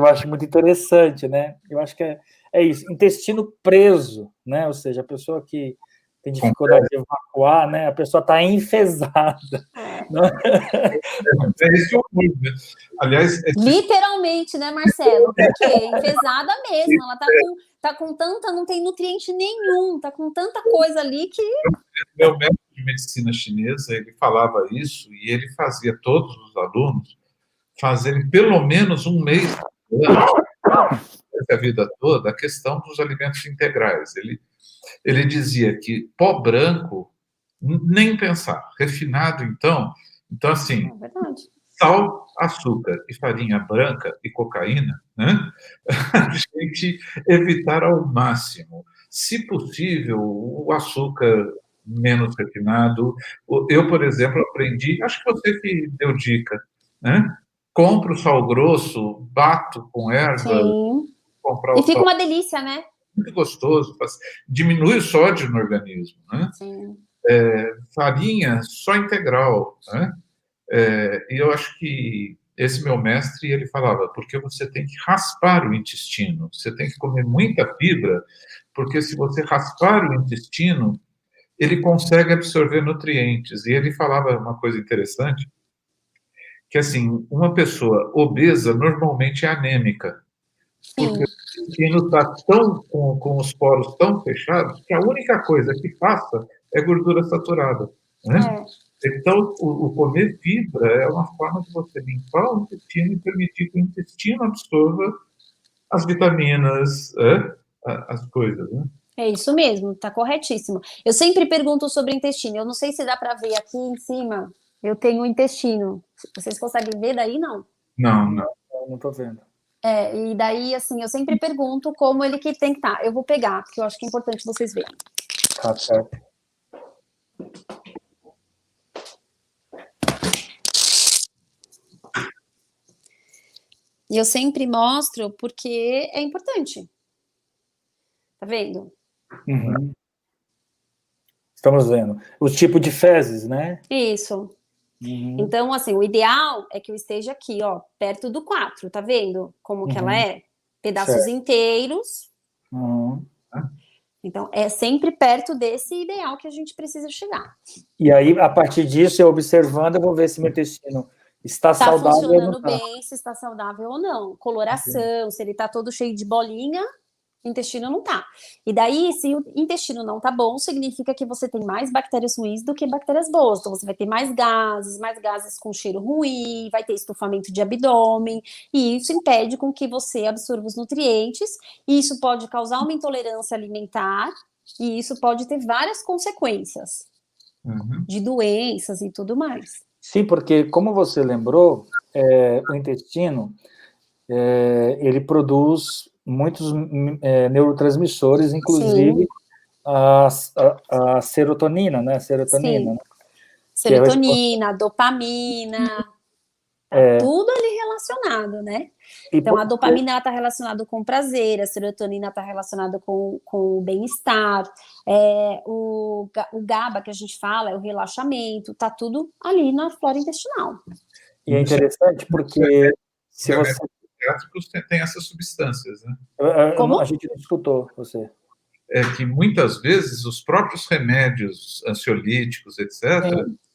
eu acho muito interessante, né? Eu acho que é isso, intestino preso, né? Ou seja, a pessoa que tem dificuldade de evacuar, né? A pessoa está enfesada. É esse o nome, né? Aliás... Literalmente, né, Marcelo? Porque é enfesada mesmo, ela tá com tanta, não tem nutriente nenhum, tá com tanta coisa ali que... Meu médico de medicina chinesa, ele falava isso e ele fazia todos os alunos fazerem pelo menos um mês a vida toda a questão dos alimentos integrais. Ele dizia que pó branco, nem pensar. Refinado, então assim, sal, açúcar e farinha branca e cocaína, né? A gente evitar ao máximo. Se possível, o açúcar menos refinado. Eu, por exemplo, aprendi, acho que você que deu dica, né? Compro sal grosso, bato com erva. E fica uma delícia, né? Muito gostoso, diminui o sódio no organismo, né? Sim. Farinha só integral, né? E eu acho que esse meu mestre, ele falava, porque você tem que raspar o intestino, você tem que comer muita fibra, porque se você raspar o intestino, ele consegue absorver nutrientes. E ele falava uma coisa interessante, que assim, uma pessoa obesa normalmente é anêmica, porque o intestino está tão com os poros tão fechados que a única coisa que passa é gordura saturada, né? Então, o comer fibra é uma forma de você limpar o intestino e permitir que o intestino absorva as vitaminas, as coisas, né? É isso mesmo, tá corretíssimo. Eu sempre pergunto sobre intestino, eu não sei se dá para ver aqui em cima, eu tenho o intestino. Vocês conseguem ver daí, não? Não estou vendo. E daí, assim, eu sempre pergunto como ele que tem que estar. Eu vou pegar, porque eu acho que é importante vocês verem. Tá certo. E eu sempre mostro porque é importante. Tá vendo? Uhum. Estamos vendo. O tipo de fezes, né? Isso. Então, assim, o ideal é que eu esteja aqui, ó, perto do 4, tá vendo como que ela é? Pedaços inteiros. Então, é sempre perto desse ideal que a gente precisa chegar. E aí, a partir disso, eu observando, eu vou ver se meu intestino está saudável ou não. Está funcionando bem, se está saudável ou não. Coloração, se ele está todo cheio de bolinha, o intestino não tá. E daí, se o intestino não tá bom, significa que você tem mais bactérias ruins do que bactérias boas. Então, você vai ter mais gases com cheiro ruim, vai ter estufamento de abdômen, e isso impede com que você absorva os nutrientes, e isso pode causar uma intolerância alimentar, e isso pode ter várias consequências de doenças e tudo mais. Sim, porque, como você lembrou, o intestino, ele produz muitos neurotransmissores, inclusive a serotonina, né? Serotonina. Sim. Serotonina, dopamina, tudo ali relacionado, né? Então, a dopamina está relacionada com o prazer, a serotonina está relacionada com o bem-estar, o GABA que a gente fala é o relaxamento, está tudo ali na flora intestinal. E é interessante porque se você... tem essas substâncias, né? Como? A gente não escutou você. É que muitas vezes os próprios remédios ansiolíticos, etc.,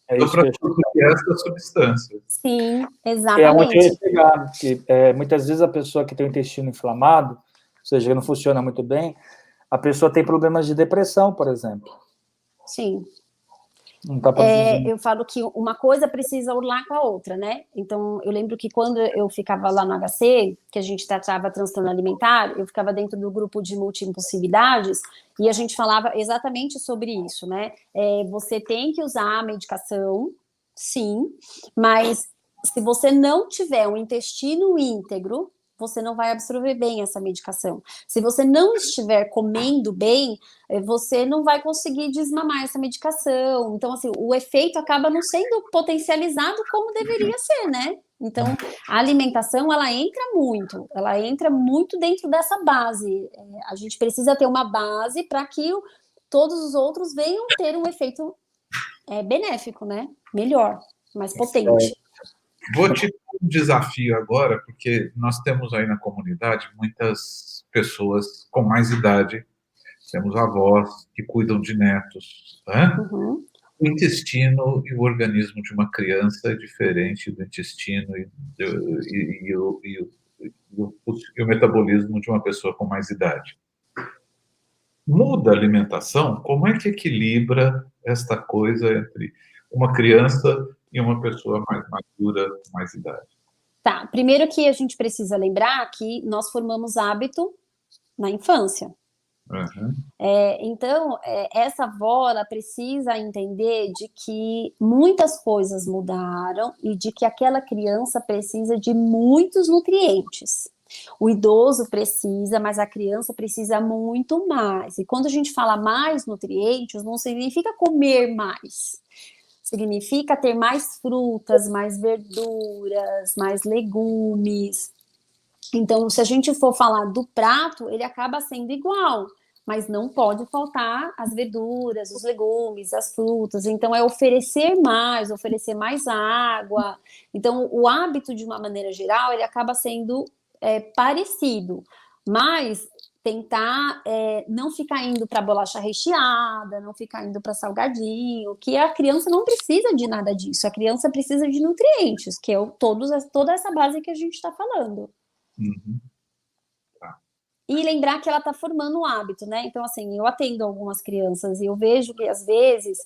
são para produzir essas substâncias. Sim, exatamente. É onde eu ia chegar, que muitas vezes a pessoa que tem o intestino inflamado, ou seja, não funciona muito bem, a pessoa tem problemas de depressão, por exemplo. Sim. Não tá produzindo. Eu falo que uma coisa precisa urlar com a outra, né? Então, eu lembro que quando eu ficava lá no HC, que a gente tratava transtorno alimentar, eu ficava dentro do grupo de multiimpulsividades e a gente falava exatamente sobre isso, né? Você tem que usar a medicação, sim, mas se você não tiver um intestino íntegro, você não vai absorver bem essa medicação. Se você não estiver comendo bem, você não vai conseguir desmamar essa medicação. Então, assim, o efeito acaba não sendo potencializado como deveria ser, né? Então, a alimentação, ela entra muito dentro dessa base. A gente precisa ter uma base para que todos os outros venham ter um efeito benéfico, né? Melhor, mais potente. Vou te dar um desafio agora, porque nós temos aí na comunidade muitas pessoas com mais idade, temos avós que cuidam de netos. Né? O intestino e o organismo de uma criança é diferente do intestino e o metabolismo de uma pessoa com mais idade. Muda a alimentação? Como é que equilibra esta coisa entre uma criança e uma pessoa mais madura, com mais idade? Tá, primeiro que a gente precisa lembrar que nós formamos hábito na infância. Então, essa avó, ela precisa entender de que muitas coisas mudaram e de que aquela criança precisa de muitos nutrientes. O idoso precisa, mas a criança precisa muito mais. E quando a gente fala mais nutrientes, não significa comer mais. Significa ter mais frutas, mais verduras, mais legumes. Então, se a gente for falar do prato, ele acaba sendo igual, mas não pode faltar as verduras, os legumes, as frutas. Então, é oferecer mais água. Então, o hábito, de uma maneira geral, ele acaba sendo parecido, mas tentar não ficar indo para bolacha recheada, não ficar indo para salgadinho, que a criança não precisa de nada disso, a criança precisa de nutrientes, que é toda essa base que a gente está falando. E lembrar que ela está formando um hábito, né? Então, assim, eu atendo algumas crianças e eu vejo que, às vezes,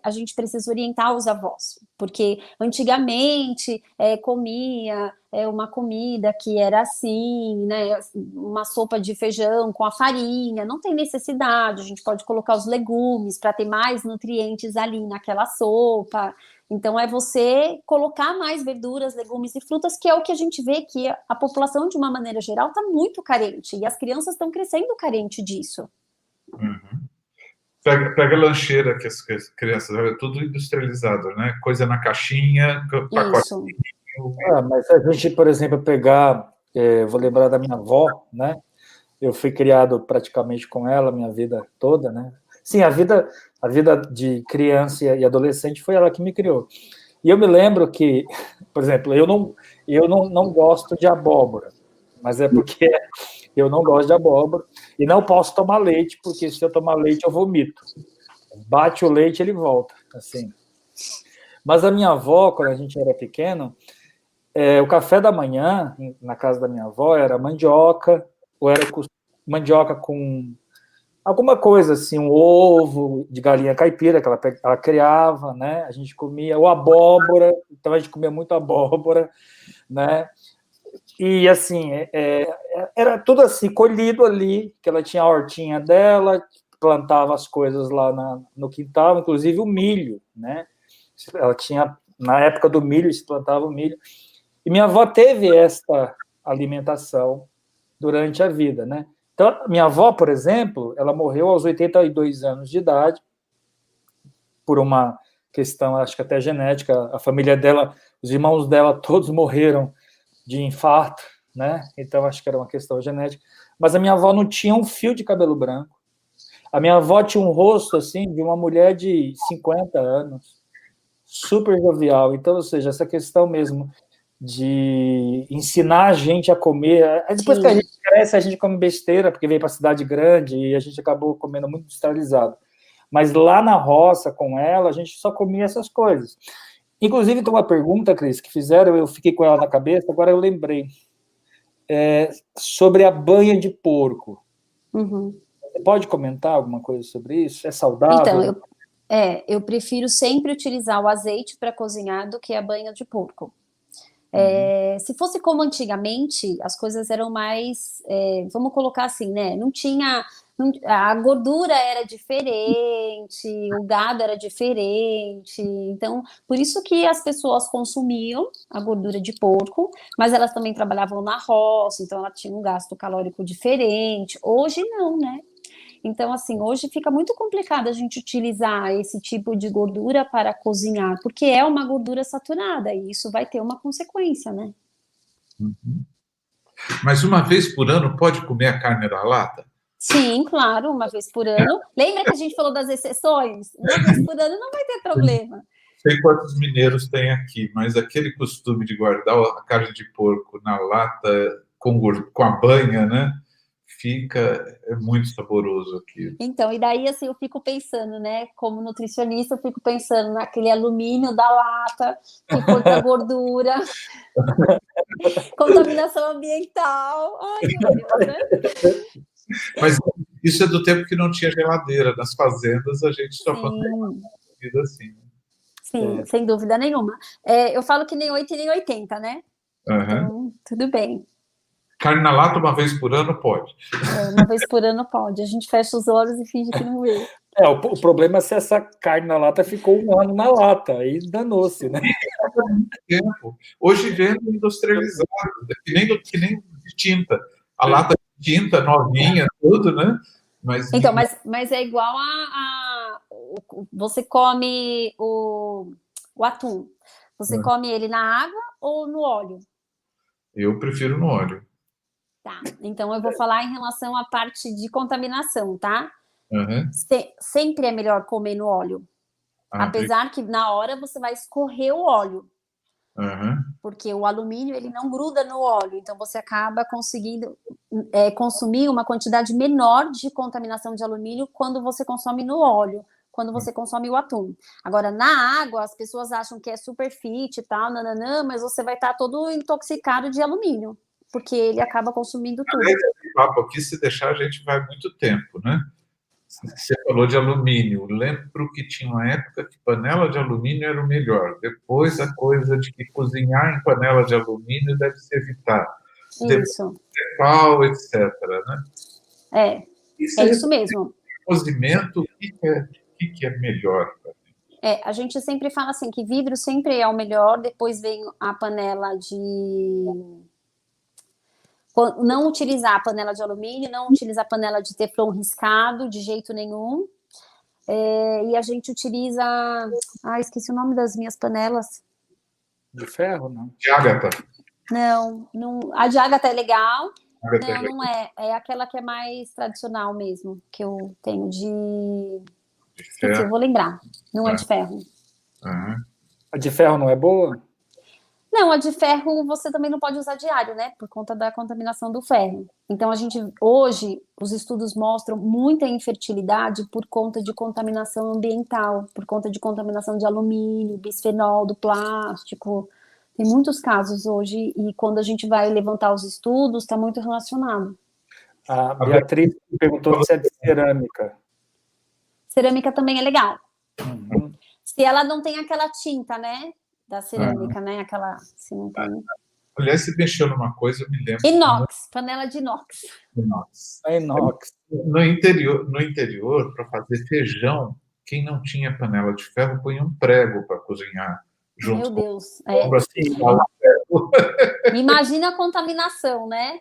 a gente precisa orientar os avós, porque antigamente comia uma comida que era assim, né? Uma sopa de feijão com a farinha, não tem necessidade, a gente pode colocar os legumes para ter mais nutrientes ali naquela sopa. Então, é você colocar mais verduras, legumes e frutas, que é o que a gente vê que a população, de uma maneira geral, está muito carente. E as crianças estão crescendo carente disso. Pega a lancheira que as crianças... É tudo industrializado, né? Coisa na caixinha, pacotinho. Mas se a gente, por exemplo, pegar... vou lembrar da minha avó, né? Eu fui criado praticamente com ela minha vida toda, né? Sim, a vida de criança e adolescente foi ela que me criou. E eu me lembro que, por exemplo, eu não gosto de abóbora, mas é porque eu não gosto de abóbora e não posso tomar leite, porque se eu tomar leite eu vomito. Bate o leite, ele volta, assim. Mas a minha avó, quando a gente era pequeno, o café da manhã, na casa da minha avó, era mandioca, ou era mandioca com alguma coisa assim, um ovo de galinha caipira que ela criava, né? A gente comia, ou abóbora, então a gente comia muito abóbora, né? E assim, era tudo assim, colhido ali, que ela tinha a hortinha dela, plantava as coisas lá no quintal, inclusive o milho, né? Ela tinha, na época do milho, se plantava o milho. E minha avó teve esta alimentação durante a vida, né? Então, minha avó, por exemplo, ela morreu aos 82 anos de idade, por uma questão, acho que até genética. A família dela, os irmãos dela, todos morreram de infarto, né? Então, acho que era uma questão genética. Mas a minha avó não tinha um fio de cabelo branco. A minha avó tinha um rosto, assim, de uma mulher de 50 anos, super jovial. Então, ou seja, essa questão mesmo de ensinar a gente a comer. Depois que a gente cresce, a gente come besteira, porque veio para a cidade grande e a gente acabou comendo muito industrializado. Mas lá na roça, com ela, a gente só comia essas coisas. Inclusive, tem uma pergunta, Cris, que fizeram, eu fiquei com ela na cabeça, agora eu lembrei. Sobre a banha de porco. Uhum. Você pode comentar alguma coisa sobre isso? É saudável? Então, eu prefiro sempre utilizar o azeite para cozinhar do que a banha de porco. Se fosse como antigamente, as coisas eram mais, vamos colocar assim, né? A gordura era diferente, o gado era diferente, então por isso que as pessoas consumiam a gordura de porco, mas elas também trabalhavam na roça, então ela tinha um gasto calórico diferente. Hoje não, né? Então, assim, hoje fica muito complicado a gente utilizar esse tipo de gordura para cozinhar, porque é uma gordura saturada e isso vai ter uma consequência, né? Uhum. Mas uma vez por ano pode comer a carne da lata? Sim, claro, uma vez por ano. Lembra que a gente falou das exceções? Uma vez por ano não vai ter problema. Não sei quantos mineiros tem aqui, mas aquele costume de guardar a carne de porco na lata com a banha, né? É muito saboroso aqui. Então, e daí, assim, eu fico pensando, né? Como nutricionista, eu fico pensando naquele alumínio da lata que foi para gordura, contaminação ambiental. Ai, meu Deus, né? Mas isso é do tempo que não tinha geladeira. Nas fazendas, a gente só conservava comida assim. Sim, sem dúvida nenhuma. Eu falo que nem 8 e nem 80, né? Uhum. Então, tudo bem. Carne na lata, uma vez por ano, pode. Uma vez por ano pode. A gente fecha os olhos e finge que não vê. O problema é se essa carne na lata ficou um ano na lata, aí danou-se, né? Tempo. Hoje vendo industrializado, que nem de tinta. A lata de tinta, novinha, tudo, né? Então, mas é igual você come o atum. Você come ele na água ou no óleo? Eu prefiro no óleo. Tá, então eu vou falar em relação à parte de contaminação, tá? Uhum. Sempre é melhor comer no óleo. Apesar que na hora você vai escorrer o óleo. Uhum. Porque o alumínio ele não gruda no óleo, então você acaba conseguindo consumir uma quantidade menor de contaminação de alumínio quando você consome no óleo, quando você consome o atum. Agora, na água, as pessoas acham que é super fit e tal, nananã, mas você vai estar todo intoxicado de alumínio, porque ele acaba consumindo tudo. Esse papo aqui, se deixar, a gente vai muito tempo, né? Você falou de alumínio. Lembro que tinha uma época que panela de alumínio era o melhor. Depois a coisa de que cozinhar em panela de alumínio deve se evitar. Isso. Pau, etc. Né? É isso mesmo. Cozimento, o que é melhor? A gente sempre fala assim que vidro sempre é o melhor. Depois vem a panela de não utilizar a panela de alumínio, não utilizar a panela de teflon riscado de jeito nenhum. E a gente utiliza... esqueci o nome das minhas panelas. De ferro, não? De ágata. Não. A de ágata é legal. Não é. É aquela que é mais tradicional mesmo, que eu tenho de... Esqueci, eu vou lembrar. Não é de ferro. Uhum. A de ferro não é boa? Não, a de ferro você também não pode usar diário, né? Por conta da contaminação do ferro. Então, hoje, os estudos mostram muita infertilidade por conta de contaminação ambiental, por conta de contaminação de alumínio, bisfenol, do plástico. Tem muitos casos hoje, e quando a gente vai levantar os estudos, está muito relacionado. A Beatriz perguntou se é de cerâmica. Cerâmica também é legal. Uhum. Se ela não tem aquela tinta, né? Da cerâmica, né? Aquela. Se não tem... Aliás, você mexeu numa coisa, eu me lembro. Inox, panela de inox. Inox. É inox. No interior, para fazer feijão, quem não tinha panela de ferro põe um prego para cozinhar. Junto. Meu Deus. Imagina a contaminação, né?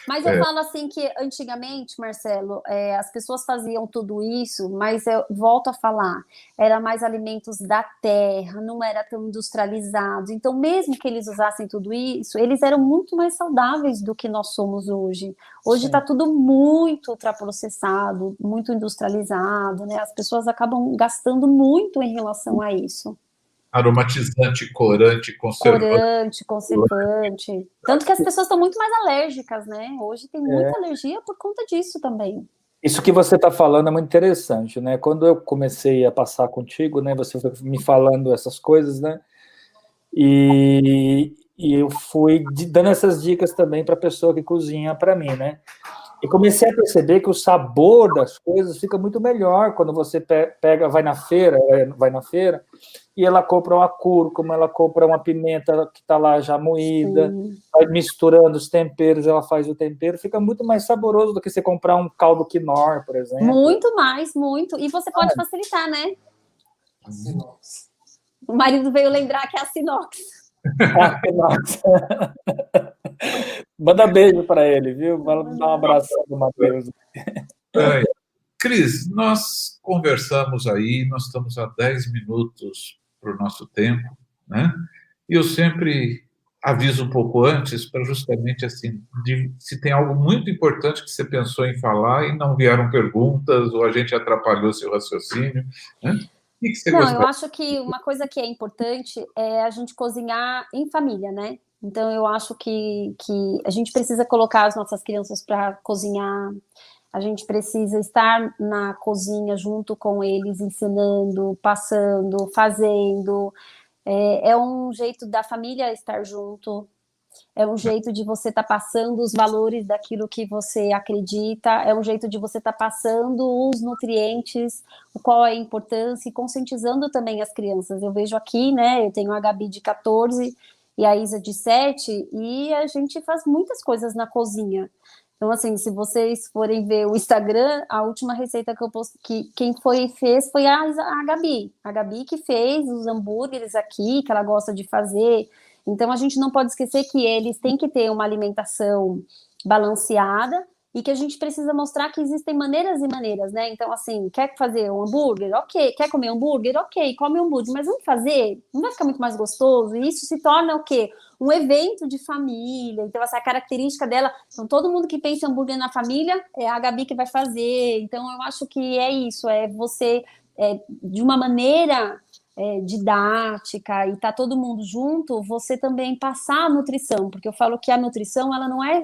Mas eu falo assim que antigamente, Marcelo, as pessoas faziam tudo isso, mas eu volto a falar, era mais alimentos da terra, não era tão industrializados. Então, mesmo que eles usassem tudo isso, eles eram muito mais saudáveis do que nós somos hoje. Hoje está tudo muito ultraprocessado, muito industrializado, né? As pessoas acabam gastando muito em relação a isso. Aromatizante, corante, conservante. Tanto que as pessoas estão muito mais alérgicas, né? Hoje tem muita alergia por conta disso também. Isso que você está falando é muito interessante, né? Quando eu comecei a passar contigo, né? Você foi me falando essas coisas, né? E eu fui dando essas dicas também para a pessoa que cozinha para mim, né? E comecei a perceber que o sabor das coisas fica muito melhor quando você pega, vai na feira, e ela compra uma cúrcuma, ela compra uma pimenta que está lá já moída, vai misturando os temperos, ela faz o tempero, fica muito mais saboroso do que você comprar um caldo quinor, por exemplo. Muito mais, muito. E você pode facilitar, né? O marido veio lembrar que é a Sinox. Manda beijo para ele, viu? Dá um abraço do Matheus. Cris, nós conversamos aí, nós estamos a 10 minutos para o nosso tempo, né? E eu sempre aviso um pouco antes, para justamente assim, se tem algo muito importante que você pensou em falar e não vieram perguntas, ou a gente atrapalhou seu raciocínio, né? Eu acho que uma coisa que é importante é a gente cozinhar em família, né? Então, eu acho que a gente precisa colocar as nossas crianças para cozinhar, a gente precisa estar na cozinha junto com eles, ensinando, passando, fazendo. É um jeito da família estar junto, é um jeito de você estar passando os valores daquilo que você acredita, é um jeito de você estar passando os nutrientes, qual é a importância, e conscientizando também as crianças. Eu vejo aqui, né, eu tenho a Gabi de 14 e a Isa de 7, e a gente faz muitas coisas na cozinha. Então, assim, se vocês forem ver o Instagram, a última receita que eu postei, que quem fez foi a Gabi. A Gabi que fez os hambúrgueres aqui, que ela gosta de fazer. Então, a gente não pode esquecer que eles têm que ter uma alimentação balanceada e que a gente precisa mostrar que existem maneiras e maneiras, né? Então, assim, quer fazer um hambúrguer? Ok. Quer comer hambúrguer? Ok, come hambúrguer. Mas vamos fazer? Não vai ficar muito mais gostoso? E isso se torna o quê? Um evento de família. Então, essa característica dela... Então, todo mundo que pensa em hambúrguer na família, é a Gabi que vai fazer. Então, eu acho que é isso. É você, de uma maneira... didática, e tá todo mundo junto, você também passar a nutrição, porque eu falo que a nutrição, ela não é,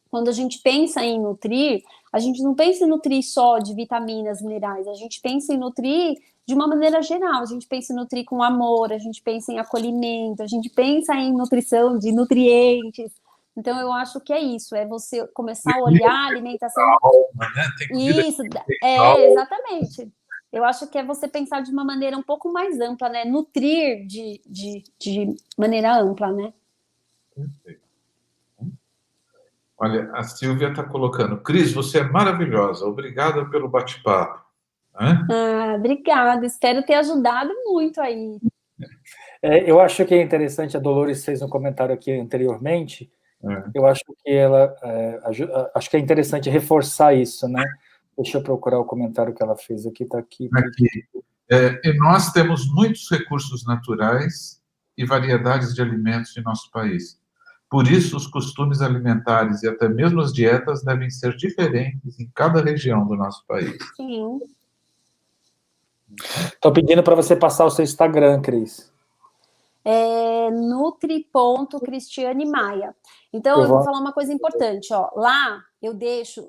quando a gente pensa em nutrir, a gente não pensa em nutrir só de vitaminas, minerais, a gente pensa em nutrir de uma maneira geral, a gente pensa em nutrir com amor, a gente pensa em acolhimento, a gente pensa em nutrição de nutrientes. Então, eu acho que é isso, é você começar a olhar a alimentação... Isso, exatamente. Eu acho que é você pensar de uma maneira um pouco mais ampla, né? Nutrir de maneira ampla, né? Perfeito. Olha, a Silvia está colocando: Cris, você é maravilhosa, obrigada pelo bate-papo. Obrigada, espero ter ajudado muito aí. Eu acho que é interessante, a Dolores fez um comentário aqui anteriormente, eu acho que acho que é interessante reforçar isso, né? Deixa eu procurar o comentário que ela fez aqui, está aqui. E nós temos muitos recursos naturais e variedades de alimentos em nosso país. Por isso, os costumes alimentares e até mesmo as dietas devem ser diferentes em cada região do nosso país. Sim. Estou pedindo para você passar o seu Instagram, Cris. Nutri.Cristiane Maia. Então, eu vou falar uma coisa importante, ó. Lá eu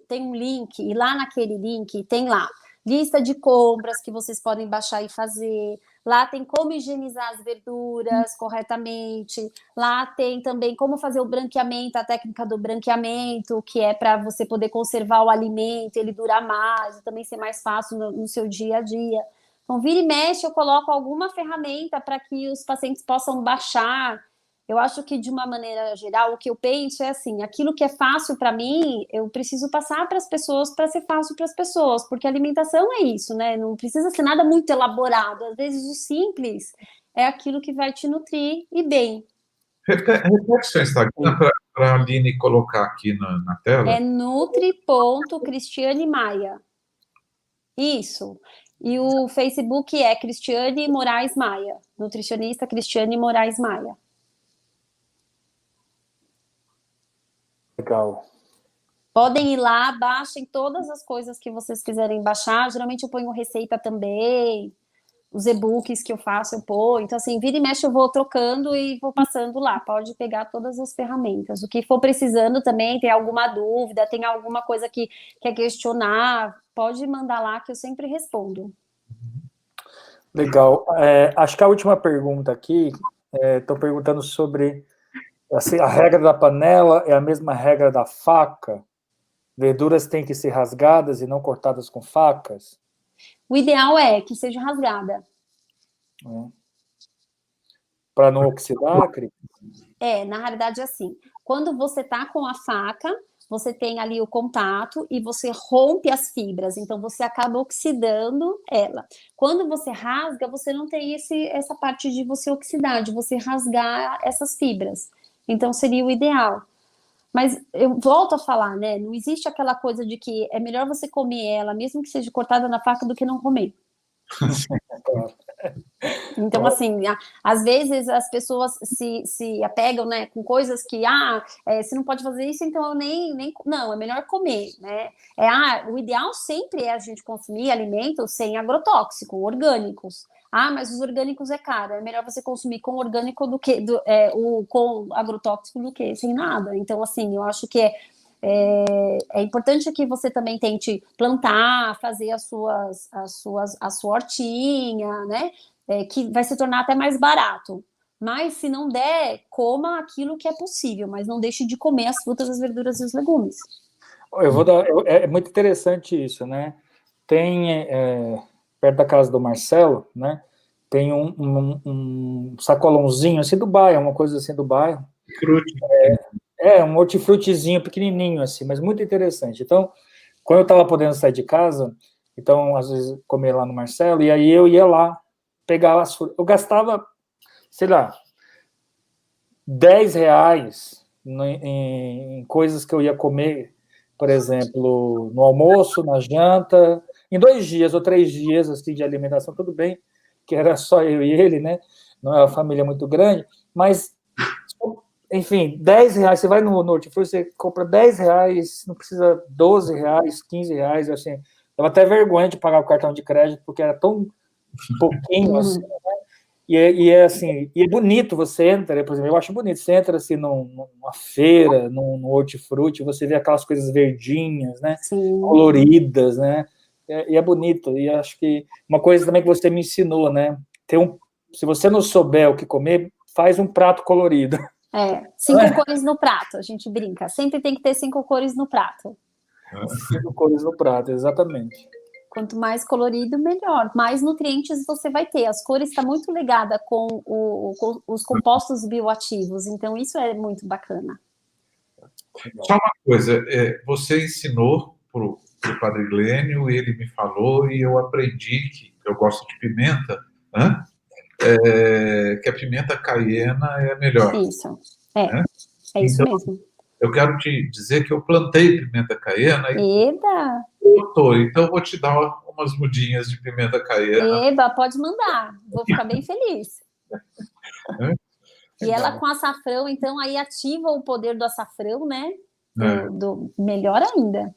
tem um link, e lá naquele link tem lá lista de compras que vocês podem baixar e fazer. Lá tem como higienizar as verduras corretamente. Lá tem também como fazer o branqueamento, a técnica do branqueamento, que é para você poder conservar o alimento, ele durar mais, e também ser mais fácil no seu dia a dia. Então, vira e mexe, eu coloco alguma ferramenta para que os pacientes possam baixar. Eu acho que, de uma maneira geral, o que eu penso é assim, aquilo que é fácil para mim, eu preciso passar para as pessoas para ser fácil para as pessoas, porque alimentação é isso, né? Não precisa ser nada muito elaborado. Às vezes, o simples é aquilo que vai te nutrir e bem. Repete seu Instagram para a Aline colocar aqui na tela. É nutri.Cristiane Maia. Isso. E o Facebook é Cristiane Moraes Maia. Nutricionista Cristiane Moraes Maia. Legal. Podem ir lá, baixem todas as coisas que vocês quiserem baixar. Geralmente eu ponho receita também. Os e-books que eu faço, eu ponho. Então, assim, vira e mexe, eu vou trocando e vou passando lá. Pode pegar todas as ferramentas. O que for precisando também, tem alguma dúvida, tem alguma coisa que quer questionar, pode mandar lá que eu sempre respondo. Legal. Acho que a última pergunta aqui, estão perguntando sobre assim, a regra da panela é a mesma regra da faca? Verduras têm que ser rasgadas e não cortadas com facas? O ideal é que seja rasgada. Para não oxidar, Cris? Na realidade, assim, quando você tá com a faca, você tem ali o contato e você rompe as fibras, então você acaba oxidando ela. Quando você rasga, você não tem essa parte de você oxidar, de você rasgar essas fibras. Então, seria o ideal. Mas eu volto a falar, né? Não existe aquela coisa de que é melhor você comer ela, mesmo que seja cortada na faca, do que não comer. Então, assim, às vezes as pessoas se apegam, né, com coisas que, você não pode fazer isso, então eu nem não, é melhor comer, né? O ideal sempre é a gente consumir alimentos sem agrotóxico, orgânicos. Mas os orgânicos é caro, é melhor você consumir com orgânico do que com agrotóxico do que sem nada. Então, assim, eu acho que é importante que você também tente plantar, fazer a sua hortinha, né? Que vai se tornar até mais barato. Mas, se não der, coma aquilo que é possível, mas não deixe de comer as frutas, as verduras e os legumes. É muito interessante isso, né? Tem, perto da casa do Marcelo, né? Tem um sacolãozinho assim do bairro, uma coisa assim do bairro. Um hortifrutezinho pequenininho assim, mas muito interessante. Então, quando eu estava podendo sair de casa, então, às vezes, comer lá no Marcelo, e aí eu ia lá pegar as frutas. Eu gastava, sei lá, R$10 em coisas que eu ia comer, por exemplo, no almoço, na janta, em 2 dias ou 3 dias assim, de alimentação, tudo bem, que era só eu e ele, né? Não é uma família muito grande, mas, enfim, R$10, você vai no hortifruti, você compra R$10, não precisa R$12, R$15, assim, dava até vergonha de pagar o cartão de crédito, porque era tão pouquinho, assim, né? E é assim, e é bonito, você entra, por exemplo, eu acho bonito, você entra assim numa feira, num hortifruti, você vê aquelas coisas verdinhas, né? Sim. Coloridas, né? E é bonito, e acho que uma coisa também que você me ensinou, né? Se você não souber o que comer, faz um prato colorido. 5 cores no prato, a gente brinca, sempre tem que ter 5 cores no prato. 5 cores no prato, exatamente. Quanto mais colorido, melhor. Mais nutrientes você vai ter. As cores estão muito ligadas com os compostos bioativos. Então, isso é muito bacana. Só uma coisa. Você ensinou para o Padre Glênio, ele me falou, e eu aprendi que eu gosto de pimenta, né? Que a pimenta caiena é a melhor. Isso. É isso então, mesmo. Eu quero te dizer que eu plantei pimenta caiena e botou. Então, eu vou te dar umas mudinhas de pimenta caiena. Pode mandar. Vou ficar bem feliz. E ela com açafrão, então, aí ativa o poder do açafrão, né? Melhor ainda.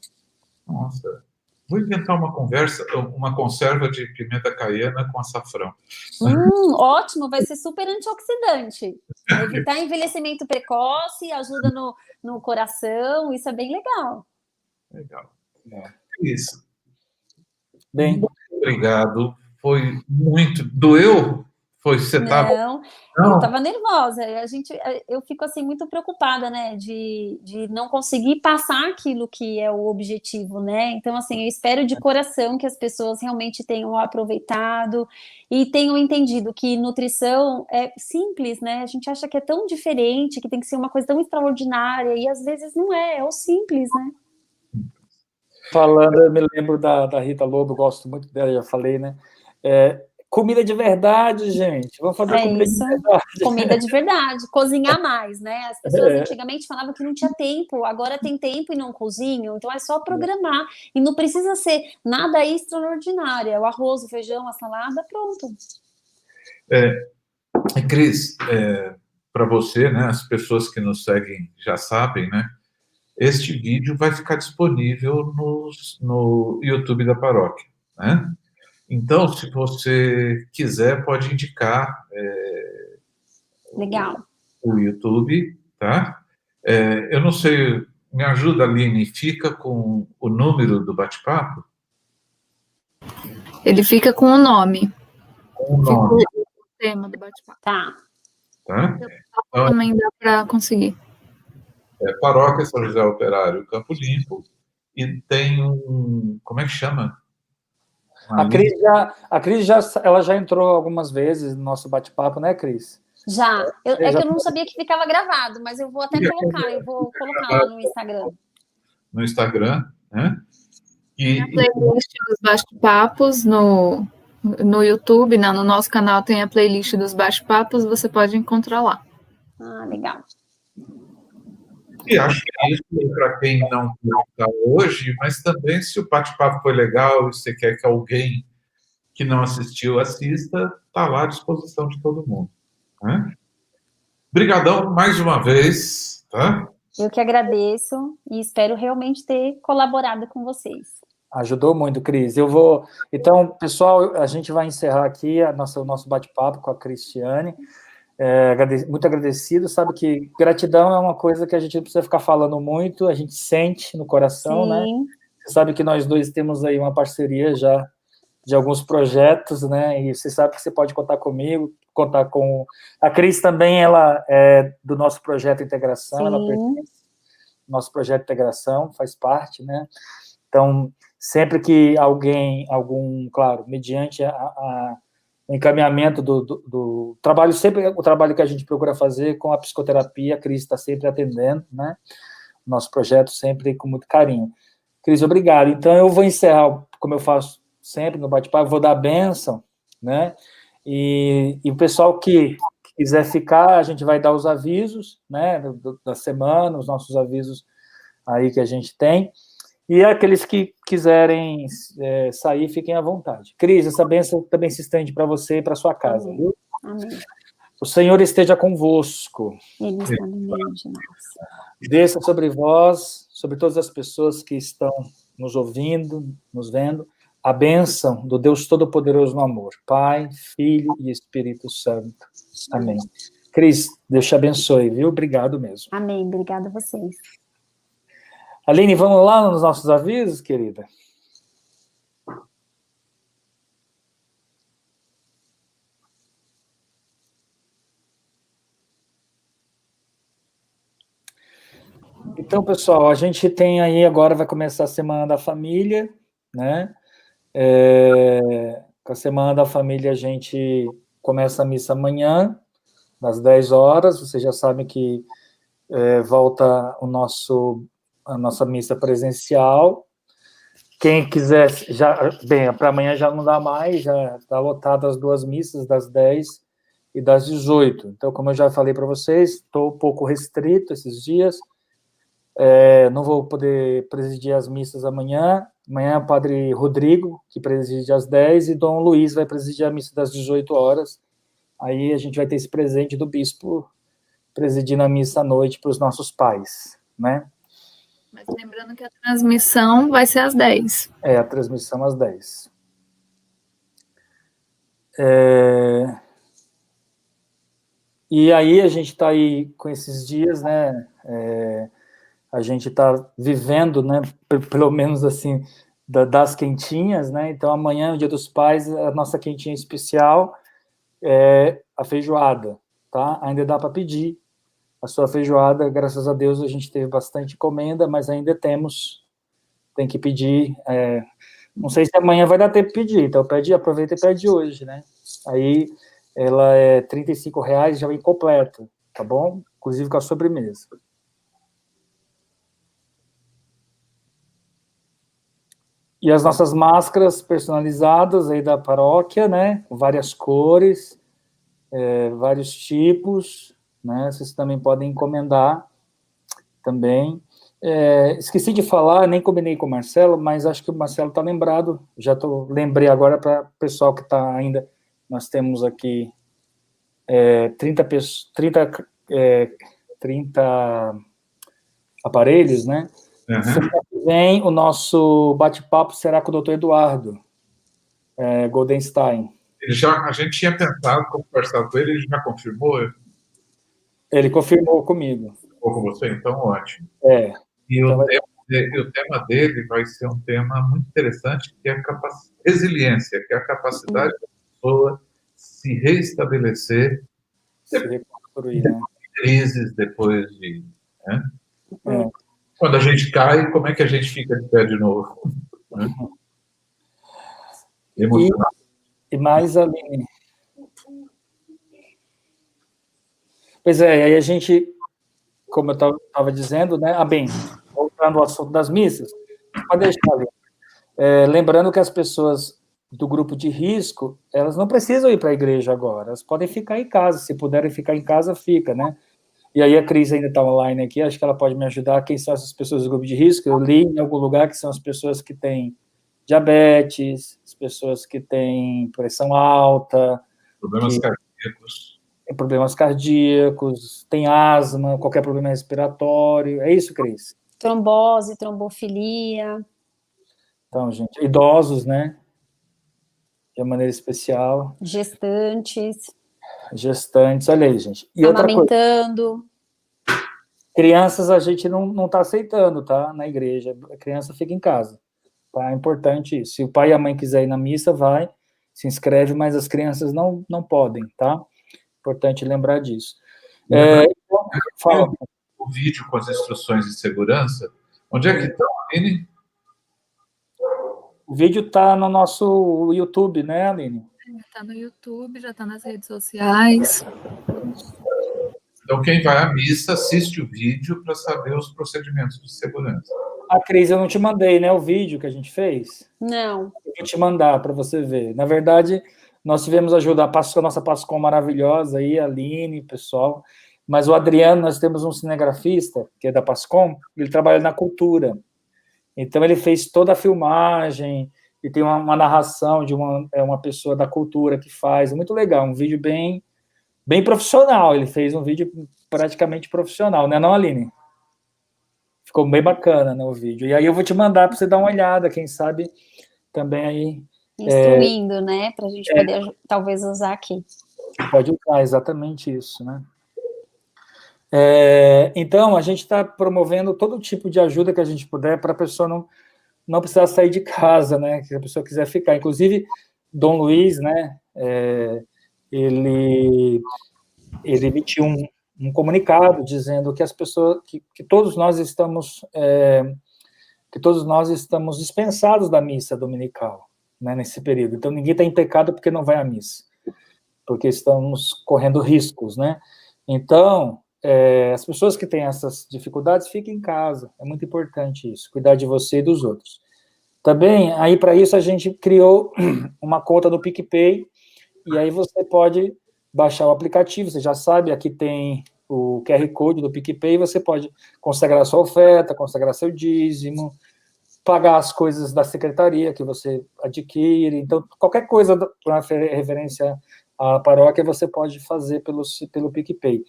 Nossa. Vou inventar uma conserva de pimenta caiena com açafrão. Ótimo, vai ser super antioxidante. Evitar envelhecimento precoce, ajuda no coração, isso é bem legal. Legal. Isso. Bem, muito obrigado. Foi muito... Doeu? Você estava... Não, eu estava nervosa. Eu fico assim muito preocupada, né, de não conseguir passar aquilo que é o objetivo, né? Então, assim, eu espero de coração que as pessoas realmente tenham aproveitado e tenham entendido que nutrição é simples, né? A gente acha que é tão diferente, que tem que ser uma coisa tão extraordinária, e às vezes não é, é o simples, né? falando, eu me lembro da Rita Lobo, gosto muito dela, já falei, né? Comida de verdade, gente. Vamos fazer comida isso. de verdade. Comida de verdade. Cozinhar mais, né? As pessoas antigamente falavam que não tinha tempo, agora tem tempo e não cozinham, então é só programar. E não precisa ser nada extraordinário. É o arroz, o feijão, a salada, pronto. Cris, para você, né, as pessoas que nos seguem já sabem, né? Este vídeo vai ficar disponível no YouTube da paróquia, né? Então, se você quiser, pode indicar Legal. o YouTube, tá? Eu não sei, me ajuda, Aline, fica com o número do bate-papo? Ele fica com o nome. Com o nome. Fica o tema do bate-papo. Tá. Tá? Então, também dá para conseguir. Paróquia São José Operário Campo Limpo, e tem como é que chama? A Cris ela já entrou algumas vezes no nosso bate-papo, né, Cris? Já. É que eu não sabia que ficava gravado, mas eu vou até colocar, eu vou colocar lá no Instagram. No Instagram, né? Tem a playlist dos bate-papos no YouTube, no nosso canal tem a playlist dos bate-papos, você pode encontrar lá. Legal. E acho que é isso para quem não está hoje, mas também se o bate-papo foi legal e você quer que alguém que não assistiu assista, está lá à disposição de todo mundo. Né? Obrigadão mais uma vez. Tá? Eu que agradeço e espero realmente ter colaborado com vocês. Ajudou muito, Cris. Então, pessoal, a gente vai encerrar aqui o nosso bate-papo com a Cristiane. Muito agradecido, sabe que gratidão é uma coisa que a gente não precisa ficar falando muito, a gente sente no coração, Sim. né? Você sabe que nós dois temos aí uma parceria já de alguns projetos, né? E você sabe que você pode contar comigo, contar com... A Cris também, ela é do nosso projeto Integração, Sim. ela pertence ao nosso projeto Integração, faz parte, né? Então, sempre que claro, mediante o encaminhamento do trabalho, sempre o trabalho que a gente procura fazer com a psicoterapia, a Cris está sempre atendendo, né? Nosso projeto sempre com muito carinho. Cris, obrigado. Então, eu vou encerrar, como eu faço sempre no bate-papo, vou dar a bênção, né? E o pessoal que quiser ficar, a gente vai dar os avisos, né? Da semana, os nossos avisos aí que a gente tem. E aqueles que quiserem sair, fiquem à vontade. Cris, essa bênção também se estende para você e para sua casa, Amém. viu? Amém. O Senhor esteja convosco. Ele está no meio de nós. Desça sobre vós, sobre todas as pessoas que estão nos ouvindo, nos vendo, a bênção do Deus Todo-Poderoso no amor. Pai, Filho e Espírito Santo. Amém. Cris, Deus te abençoe, viu? Obrigado mesmo. Amém. Obrigada a vocês. Aline, vamos lá nos nossos avisos, querida? Então, pessoal, a gente tem aí, agora vai começar a Semana da Família, né? Com a Semana da Família a gente começa a missa amanhã, às 10 horas, vocês já sabem que volta a nossa missa presencial. Quem quiser, para amanhã já não dá mais, já está lotado as duas missas, das 10 e das 18. Então, como eu já falei para vocês, estou um pouco restrito esses dias, não vou poder presidir as missas amanhã. Amanhã é o Padre Rodrigo, que preside às 10, e Dom Luiz vai presidir a missa das 18 horas. Aí a gente vai ter esse presente do bispo presidindo a missa à noite para os nossos pais, né? Mas lembrando que a transmissão vai ser às 10. A transmissão às 10. E aí a gente está aí com esses dias, né? A gente está vivendo, né? Pelo menos assim, das quentinhas, né? Então amanhã, o Dia dos Pais, a nossa quentinha especial é a feijoada, tá? Ainda dá para pedir a sua feijoada, graças a Deus a gente teve bastante encomenda, mas ainda tem que pedir. Não sei se amanhã vai dar tempo de pedir, então aproveita e pede hoje, né? Aí ela é R$35, já vem completa, tá bom? Inclusive com a sobremesa. E as nossas máscaras personalizadas aí da paróquia, né? Com várias cores, vários tipos, né? Vocês também podem encomendar também. Esqueci de falar, nem combinei com o Marcelo, mas acho que o Marcelo está lembrado. Lembrei agora para o pessoal que está ainda. Nós temos aqui 30 aparelhos, né? Semana que vem, o nosso bate-papo será com o Dr. Eduardo Goldenstein. A gente tinha tentado conversar com ele, ele já confirmou? Ele confirmou comigo. Com você, então ótimo. E então o tema dele vai ser um tema muito interessante, que é a resiliência, que é a capacidade da pessoa se reestabelecer, se reconstruir, né? Crises, depois de... Né? Quando a gente cai, como é que a gente fica de pé de novo? Né? Emocionante. E mais, Aline... Pois aí a gente, como eu estava dizendo, né? Bem, voltando ao assunto das missas, pode deixar ali. Lembrando que as pessoas do grupo de risco, elas não precisam ir para a igreja agora, elas podem ficar em casa, se puderem ficar em casa, fica, né? E aí a Cris ainda está online aqui, acho que ela pode me ajudar. Quem são essas pessoas do grupo de risco? Eu li em algum lugar que são as pessoas que têm diabetes, as pessoas que têm pressão alta, problemas cardíacos, tem asma, qualquer problema respiratório. É isso, Cris? Trombose, trombofilia. Então, gente, idosos, né? De uma maneira especial. Gestantes, olha aí, gente. E amamentando. Outra coisa, crianças a gente não está aceitando, tá? Na igreja. A criança fica em casa. Tá? É importante isso. Se o pai e a mãe quiserem ir na missa, vai, se inscreve, mas as crianças não podem, tá? Importante lembrar disso. Fala. O vídeo com as instruções de segurança, onde é que está, Aline? O vídeo está no nosso YouTube, né, Aline? Está no YouTube, já está nas redes sociais. Então, quem vai à missa assiste o vídeo para saber os procedimentos de segurança. Cris, eu não te mandei, né, o vídeo que a gente fez? Não. Eu vou te mandar para você ver. Na verdade, nós tivemos ajuda, a nossa Pascom maravilhosa aí, a Aline, pessoal, mas o Adriano, nós temos um cinegrafista, que é da Pascom, ele trabalha na cultura. Então, ele fez toda a filmagem, e tem uma narração de uma pessoa da cultura que faz, é muito legal, um vídeo bem profissional, ele fez um vídeo praticamente profissional, né, não, Aline? Ficou bem bacana, né, o vídeo. E aí eu vou te mandar para você dar uma olhada, quem sabe também aí... Instruindo, né, para a gente poder, talvez, usar aqui. Pode usar, exatamente isso, né? Então, a gente está promovendo todo tipo de ajuda que a gente puder para a pessoa não precisar sair de casa, né? Se a pessoa quiser ficar. Inclusive, Dom Luiz, né? Ele emitiu um comunicado dizendo que as pessoas, que todos nós estamos dispensados da missa dominical, né? Nesse período. Então, ninguém está em pecado porque não vai à missa, porque estamos correndo riscos, né? Então, as pessoas que têm essas dificuldades, fiquem em casa. É muito importante isso, cuidar de você e dos outros. Também, aí para isso, a gente criou uma conta no PicPay, e aí você pode baixar o aplicativo, você já sabe, aqui tem o QR Code do PicPay, você pode consagrar sua oferta, consagrar seu dízimo, pagar as coisas da secretaria que você adquire. Então, qualquer coisa para referência à paróquia, você pode fazer pelo PicPay.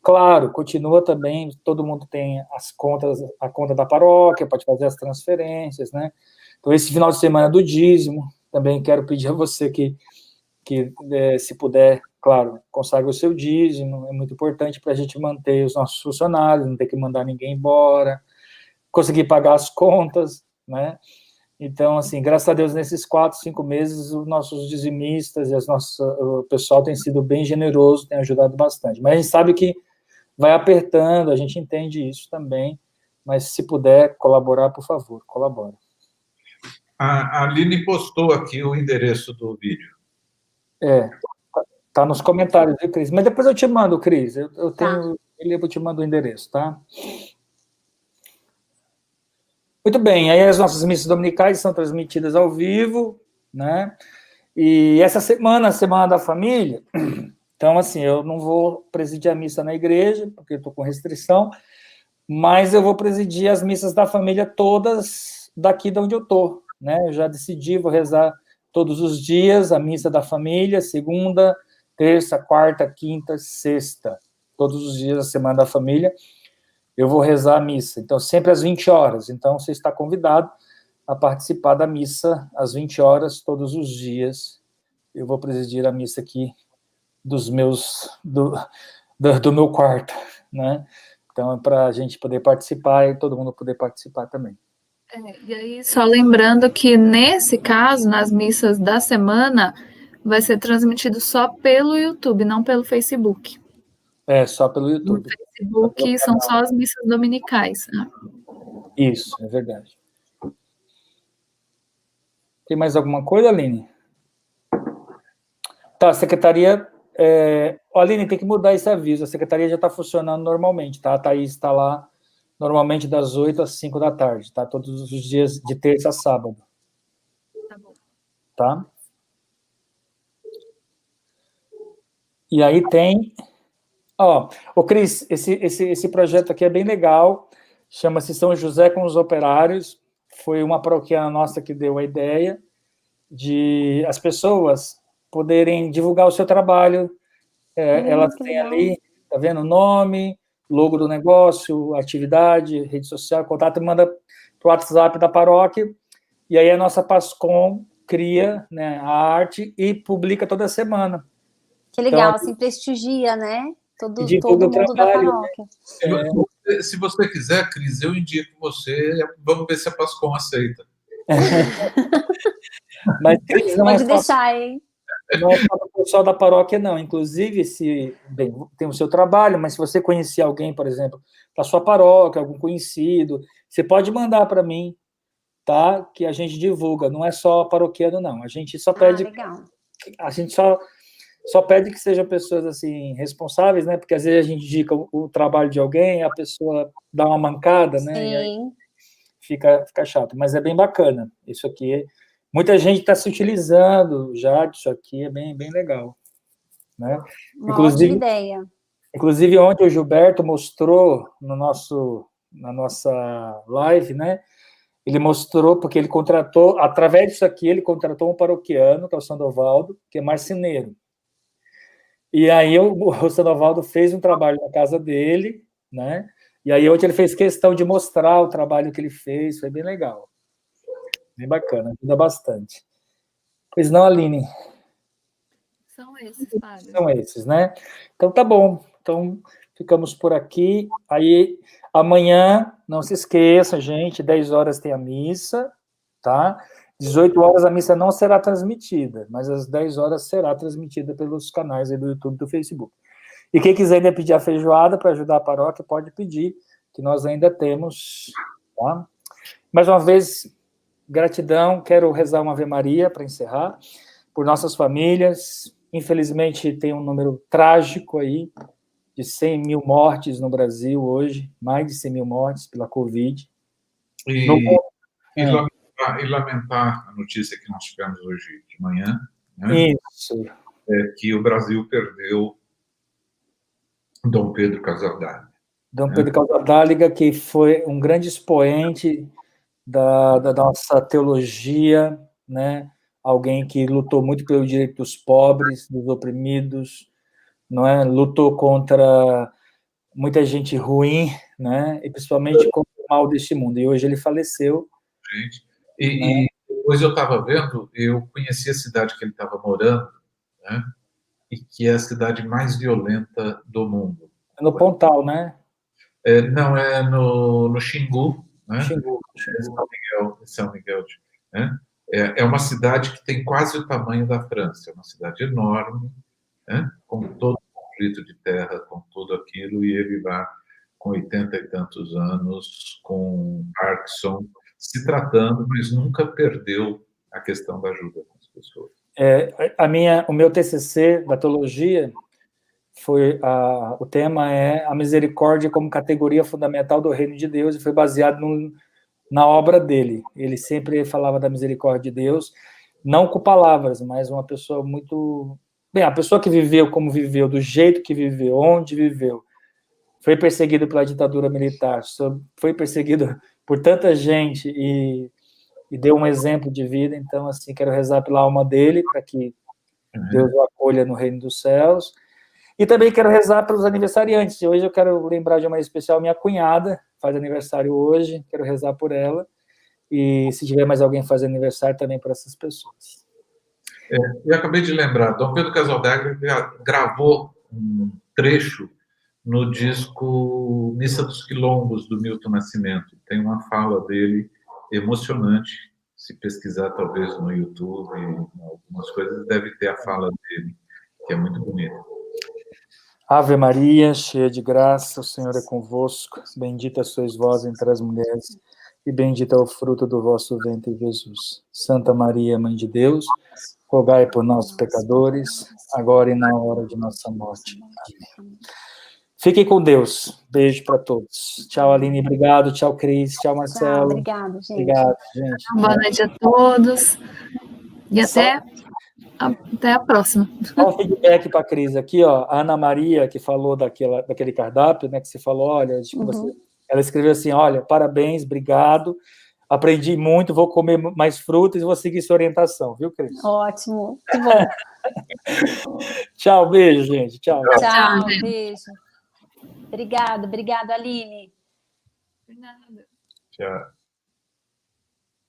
Claro, continua também, todo mundo tem as contas, a conta da paróquia, pode fazer as transferências, né? Então, esse final de semana do dízimo, também quero pedir a você que se puder, claro, consagre o seu dízimo, é muito importante para a gente manter os nossos funcionários, não ter que mandar ninguém embora, conseguir pagar as contas, né? Então, assim, graças a Deus, nesses 4, 5 meses, os nossos dizimistas e o pessoal tem sido bem generoso, tem ajudado bastante. Mas a gente sabe que vai apertando, a gente entende isso também, mas se puder colaborar, por favor, colabore. A Aline postou aqui o endereço do vídeo. Tá nos comentários, viu, Cris? Mas depois eu te mando, Cris. Eu tenho, eu te mando o endereço, tá? Muito bem, aí as nossas missas dominicais são transmitidas ao vivo, né? E essa semana, a Semana da Família, então, assim, eu não vou presidir a missa na igreja, porque eu estou com restrição, mas eu vou presidir as missas da família todas daqui de onde eu estou, né? Eu já decidi, vou rezar todos os dias a missa da família, segunda, terça, quarta, quinta, sexta, todos os dias da Semana da Família, eu vou rezar a missa. Então, sempre às 20 horas. Então, você está convidado a participar da missa às 20 horas, todos os dias. Eu vou presidir a missa aqui do meu quarto, né? Então, é para a gente poder participar e todo mundo poder participar também. E aí, só lembrando que, nesse caso, nas missas da semana, vai ser transmitido só pelo YouTube, não pelo Facebook. Só pelo YouTube. No Facebook são só as missas dominicais. Isso, é verdade. Tem mais alguma coisa, Aline? Tá, a secretaria... Aline, tem que mudar esse aviso. A secretaria já está funcionando normalmente, tá? A Thaís está lá normalmente das 8 às 5 da tarde, tá? Todos os dias de terça a sábado. Tá bom. Tá? E aí tem... Ô Cris, esse projeto aqui é bem legal, chama-se São José com os Operários, foi uma paroquiana nossa que deu a ideia de as pessoas poderem divulgar o seu trabalho, elas têm ali, tá vendo, o nome, logo do negócio, atividade, rede social, contato, manda para o WhatsApp da paróquia, e aí a nossa PASCOM cria, né, a arte e publica toda semana. Que legal, então, assim, prestigia, né? Todo mundo trabalho, da paróquia. Né? Se você quiser, Cris, eu indico você, vamos ver se a PASCOM aceita. Mas, Cris, não pode deixar, hein? Não é só o pessoal da paróquia, não. Inclusive, tem o seu trabalho, mas se você conhecer alguém, por exemplo, da sua paróquia, algum conhecido, você pode mandar para mim, tá? Que a gente divulga. Não é só paroquiano, não. A gente só pede... legal. A gente só pede que sejam pessoas, assim, responsáveis, né? Porque, às vezes, a gente indica o trabalho de alguém, a pessoa dá uma mancada, né? Sim. E aí fica chato. Mas é bem bacana. Isso aqui... Muita gente está se utilizando já disso aqui, é bem legal. Né? Uma ótima ideia. Inclusive, ontem o Gilberto mostrou na nossa live, né? Ele mostrou, porque ele contratou, através disso aqui, ele contratou um paroquiano, que é o Sandovaldo, que é marceneiro. E aí o Sandovaldo fez um trabalho na casa dele, né? E aí ontem ele fez questão de mostrar o trabalho que ele fez, foi bem legal. Bem bacana, ajuda bastante. Pois não, Aline? São esses, padre. São esses, né? Então, tá bom. Então, ficamos por aqui. Aí, amanhã, não se esqueça, gente, 10 horas tem a missa, tá? 18 horas a missa não será transmitida, mas às 10 horas será transmitida pelos canais aí do YouTube e do Facebook. E quem quiser ainda pedir a feijoada para ajudar a paróquia, pode pedir, que nós ainda temos, tá? Mais uma vez... Gratidão, quero rezar uma Ave Maria para encerrar, por nossas famílias. Infelizmente, tem um número trágico aí, de 100 mil mortes no Brasil hoje, mais de 100 mil mortes pela Covid. E lamentar a notícia que nós tivemos hoje de manhã, né? Isso. Que o Brasil perdeu Dom Pedro Casaldáliga. Dom Pedro Casaldáliga, que foi um grande expoente da nossa teologia, né? Alguém que lutou muito pelo direito dos pobres, dos oprimidos, não é? Lutou contra muita gente ruim, né? E principalmente com o mal deste mundo. E hoje ele faleceu. Gente. E depois eu estava vendo, eu conheci a cidade que ele estava morando, né? E que é a cidade mais violenta do mundo. No Pontal, né? Não, é no Xingu, né? Xingu. São Miguel, né? É uma cidade que tem quase o tamanho da França, é uma cidade enorme, né? Com todo o conflito de terra, com tudo aquilo, e ele vai com 80 e tantos anos, com Parkinson, se tratando, mas nunca perdeu a questão da ajuda com as pessoas. O meu TCC da teologia o tema é a misericórdia como categoria fundamental do reino de Deus, e foi baseado na obra dele. Ele sempre falava da misericórdia de Deus, não com palavras, mas uma pessoa muito... Bem, a pessoa que viveu como viveu, do jeito que viveu, onde viveu, foi perseguido pela ditadura militar, foi perseguido por tanta gente e deu um exemplo de vida. Então, assim, quero rezar pela alma dele, para que Deus o acolha no reino dos céus. E também quero rezar pelos aniversariantes. Hoje eu quero lembrar de uma especial, minha cunhada faz aniversário hoje, quero rezar por ela. E se tiver mais alguém fazendo aniversário, também por essas pessoas. Eu acabei de lembrar, Dom Pedro Casaldaglia gravou um trecho no disco Missa dos Quilombos, do Milton Nascimento. Tem uma fala dele emocionante. Se pesquisar, talvez, no YouTube, algumas coisas, deve ter a fala dele, que é muito bonita. Ave Maria, cheia de graça, o Senhor é convosco. Bendita sois vós entre as mulheres, e bendito é o fruto do vosso ventre, Jesus. Santa Maria, Mãe de Deus, rogai por nós, pecadores, agora e na hora de nossa morte. Amém. Fiquem com Deus. Beijo para todos. Tchau, Aline. Obrigado. Tchau, Cris. Tchau, Marcelo. Tchau, obrigado, gente. Obrigado, gente. Boa noite a todos. E até a próxima. Dá um feedback para a Cris aqui, ó. A Ana Maria, que falou daquele cardápio, né? Que você falou, olha, ela escreveu assim: olha, parabéns, obrigado. Aprendi muito, vou comer mais frutas e vou seguir sua orientação, viu, Cris? Ótimo, que bom. Tchau, beijo, gente. Tchau. Tchau, beijo. Obrigado, Aline. De nada. Tchau.